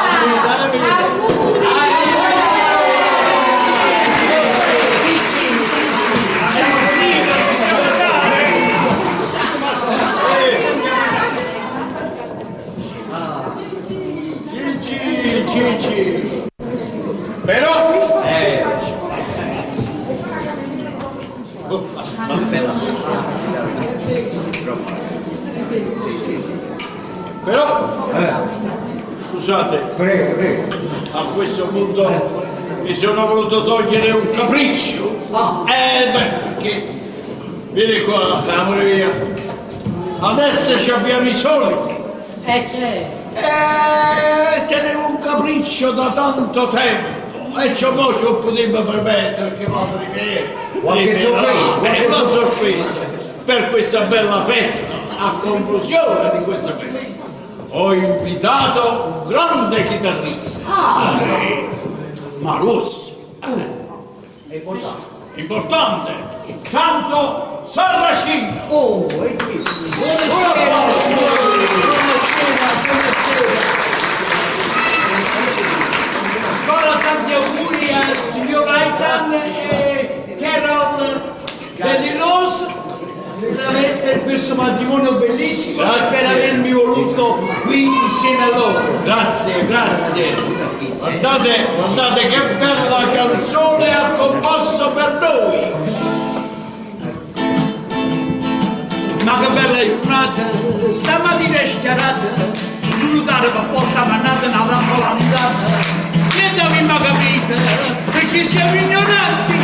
Però scusate, Prego. a questo punto mi sono voluto togliere un capriccio. Perché vieni qua, amore mia. Adesso ci abbiamo i soldi. Certo. Tenevo un capriccio da tanto tempo e ci potevo permettere che vado di vedere una sorpresa per questa bella festa. A conclusione di questa festa ho invitato un grande chitarrista, Marusso, importante, Santo Sarracino. Ancora tanti auguri al signor Aitan e Carol Bedinos per questo matrimonio bellissimo e per avermi voluto qui insieme a loro. Grazie. Guardate che bella canzone ha composto per noi. Ma che bella giornata, stamattina è schiarata, tu dare per possa mandare una lampola andata. Niente abbiamo capito, perché siamo ignoranti.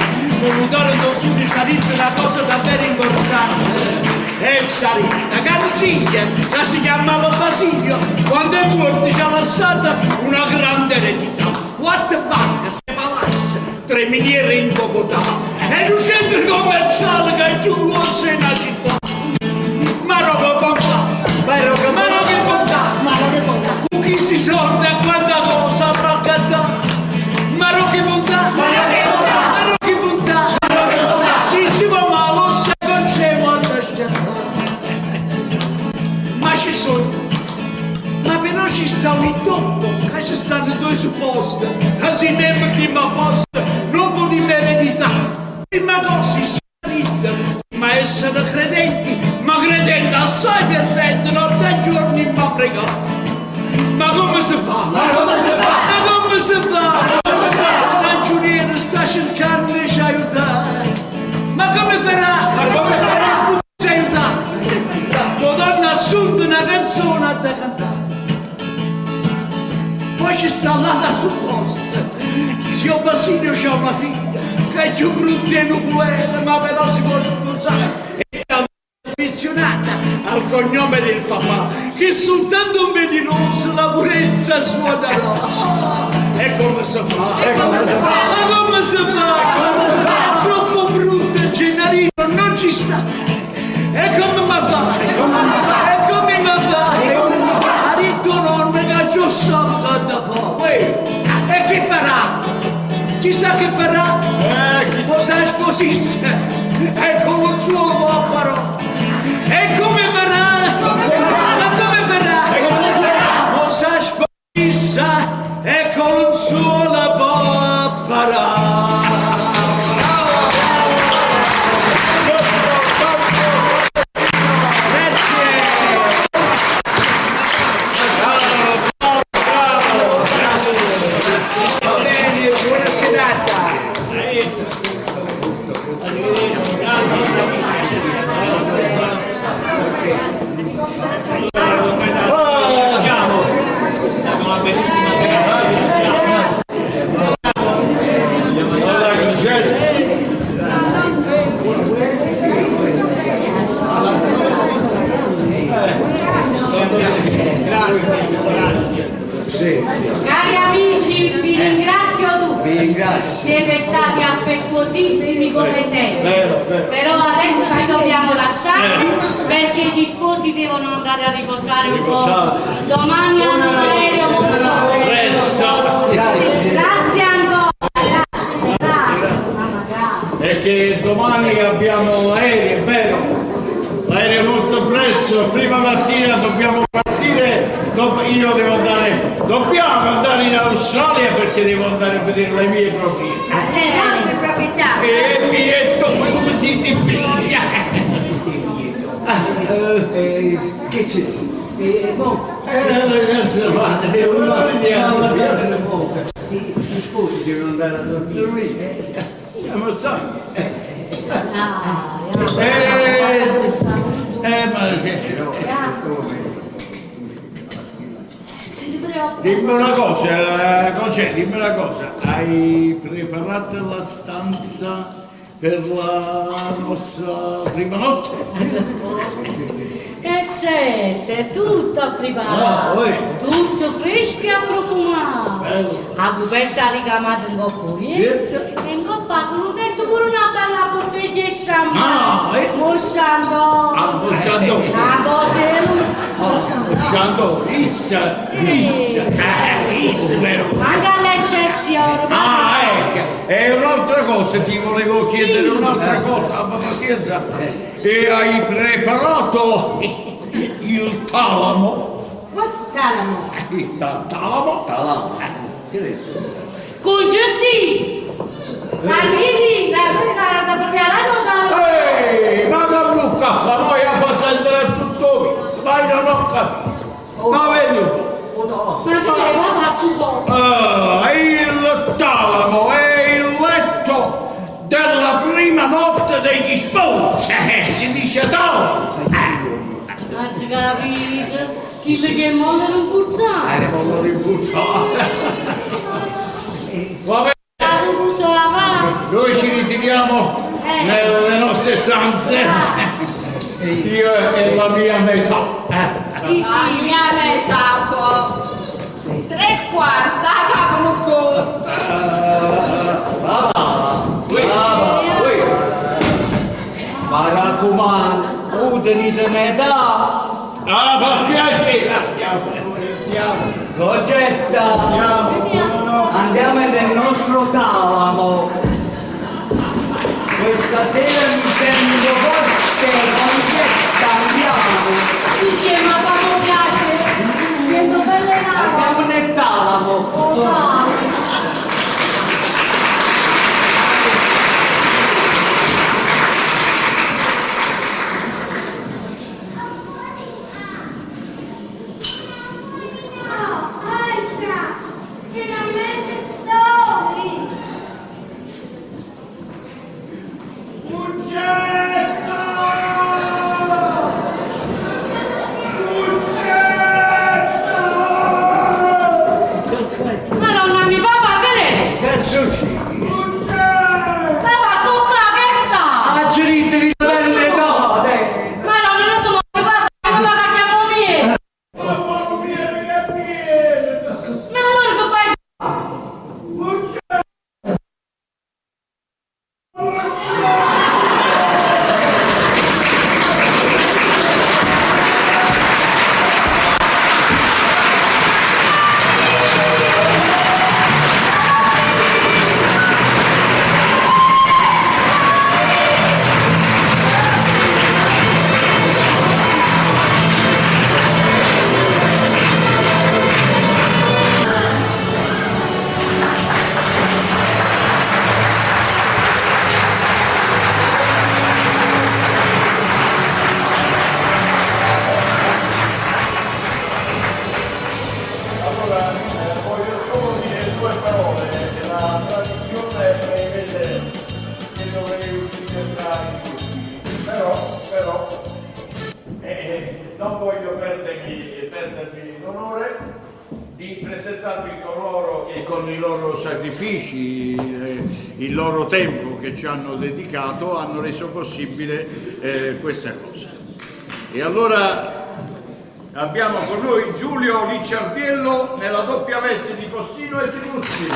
Non dare da studio sarebbe una cosa davvero importante. E sarebbe Canziglia, che si chiamava Basilio, quando è morto ci ha lasciato una grande eredità. 4 banche, 6 palazzi, 3 miniere in Bogotà e un centro commerciale che è più grosso in una città. Ma roba bontà, ma roba che bontà, con chi si sorda e quanta cosa avrà cantato. Ma roba che bontà, ma roba che bontà, si va male, se non c'è quando c'è. Ma ci sono, ma però ci sta lì dopo, che ci stanno 2 supposti, che si nemme prima posta, non può di eredità. Prima cosa si ride, ma essere credenti, ma credenti assai perdenti, notte e giorni ma pregare. Ma come si fa? Ma come si fa? Ma come si fa? L'angeliere sta cercando di ci aiutare. Ma come farà? Ma come farà? Ci aiutare. La donna ha assunto una canzone da cantare. Poi ci sta là da supposta. Zio Basilio c'ha una figlia che è più brutta e nucleare, ma però si può sposare. E affezionata al cognome del papà, che soltanto un veniroso la purezza sua darà. E come si fa? E come si fa? Ma come si fa? È troppo brutto e Gennarino non ci sta. E come mi fa? E come mi fa? Ha detto nonno che già so da fare. E che farà? Chissà che farà? Cosa sposisse? E con un suo popolo. E come farà? Ma come farà? Cosa sposisse? E con un suo popolo. Cari amici, vi ringrazio tutti. Siete stati affettuosissimi come sempre. Però adesso ci dobbiamo lasciare perché gli sposi devono andare a riposare un po'. Domani hanno un aereo molto presto. Grazie ancora. E che domani abbiamo l'aereo, è vero? L'aereo è molto presto, prima mattina dobbiamo partire, io devo andare, dobbiamo andare in Australia perché devo andare a vedere le mie proprietà. Le nostre proprietà. E mi è come si difficile. Che c'è? Gli sposi devono andare a dormire. Siamo stanchi. Dimmi una cosa, dimmi una cosa, hai preparato la stanza per la nostra prima notte? E certo, è tutto preparato, tutto fresco e profumato. La coperta ricamata in coppuriere e in coppa con un letto pure una bella bottiglia di champagne. Mosciando. La cosa è Mosciando, issa, vero? anche all'eccezione. Ecco, e un'altra cosa, ti volevo chiedere un'altra cosa, abba pazienza. E hai preparato il talamo? What's talamo? Talamo? Congiuntivi. Arrivi, la preparare Ma non lo caffa, noi a fare tutto, ma non ho capito. Ma vedo. Ma che va su poco? Il talamo è il letto della prima notte degli sposi. Si dice talamo. Non ci capito. Chi le che molla non forzare? Non lo rinfurzo. Va bene, noi ci ritiriamo nelle nostre stanze. Io e la mia metà. Sì, La mia metà, tre quarti, capo con. Ma raccomando, utenite metà. Ah, per piacere. Concetta, andiamo nel nostro talamo. Questa sera mi sento forte, Concetta, andiamo. dice ma quando piace, vedo belle Andiamo nel talamo. Madonna mia, papà, che è? Che succede? Papà, sotto la testa! Aggerite di belle date! Madonna, non te lo papà, papà che chiamo mie! Ma allora papà... Voglio solo dire due parole. La tradizione prevede che dovrei utilizzare tutti, però non voglio perdermi l'onore di presentarvi coloro che con i loro sacrifici, il loro tempo che ci hanno dedicato, hanno reso possibile questa cosa. E allora abbiamo con noi Giulio Licciardiello nella doppia veste di Postino e Tribuzzi.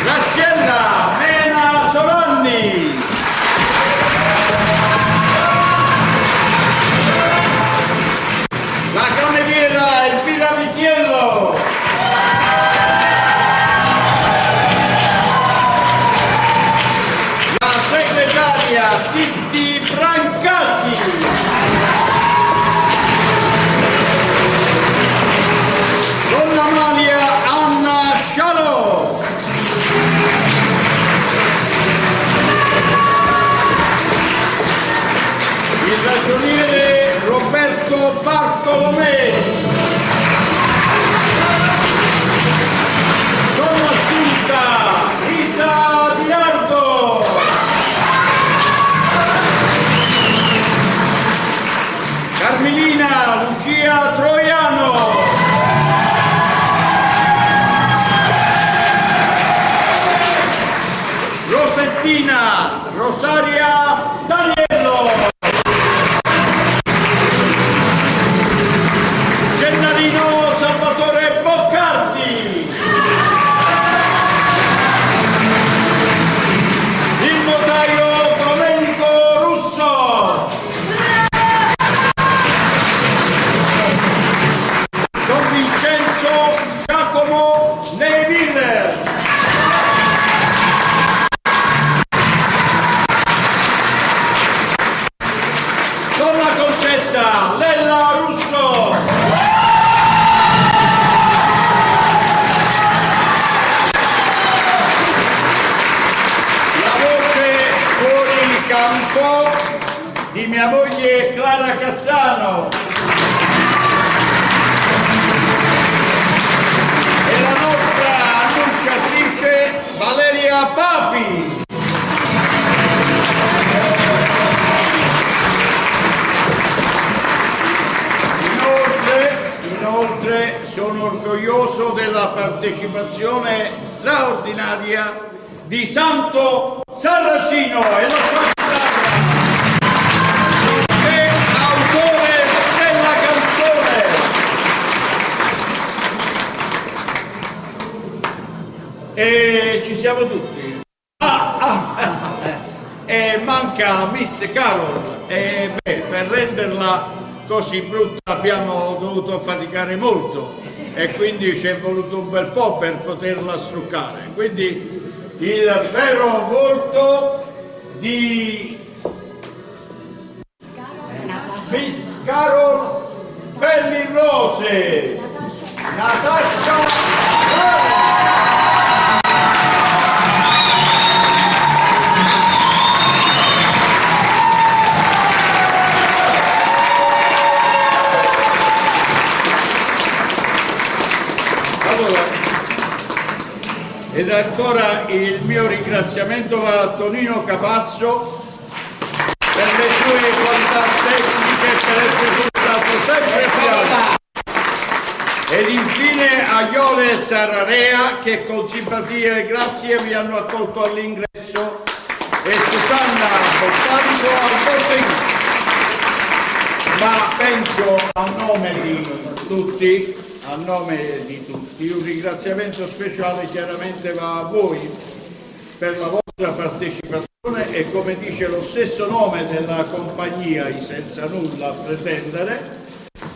Graziella Mena Solonni. La cameriera Elvira Vitiello. La segretaria Titti Brancasi. Donna Amalia Anna Scialò. Il ragioniere Roberto Bartolomei. Donna Assunta Rita Di Nardo. Carmelina Lucia Troiano. Rosettina Rosaria Daniello. Gennarino Salvatore Boccardi. Il notaio Domenico Russo. Don Vincenzo Giacomo Neville. Donna Concetta Lella Russo. La voce fuori campo di mia moglie Clara Cassano. E la nostra annunciatrice Valeria Papi. Inoltre sono orgoglioso della partecipazione straordinaria di Santo Sarracino e la sua chitarra, che è autore della canzone. E ci siamo tutti. E manca Miss Carol, e per renderla così brutta abbiamo dovuto faticare molto e quindi ci è voluto un bel po' per poterla struccare. Quindi il vero volto di Miss Carol Bellirose, Natascia. Ed ancora il mio ringraziamento va a Tonino Capasso per le sue qualità tecniche, per essere stato sempre fiato. Ed infine a Iole Sararea che con simpatia e grazie mi hanno accolto all'ingresso, e Susanna Bottanico al botteghino. Ma penso a nome di tutti, un ringraziamento speciale chiaramente va a voi per la vostra partecipazione e, come dice lo stesso nome della compagnia, senza nulla pretendere,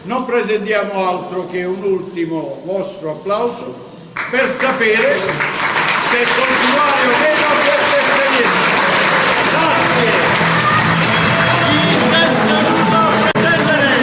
non pretendiamo altro che un ultimo vostro applauso per sapere se continuare o meno questa esperienza. Grazie! Senza nulla pretendere!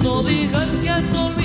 No digas que has olvidado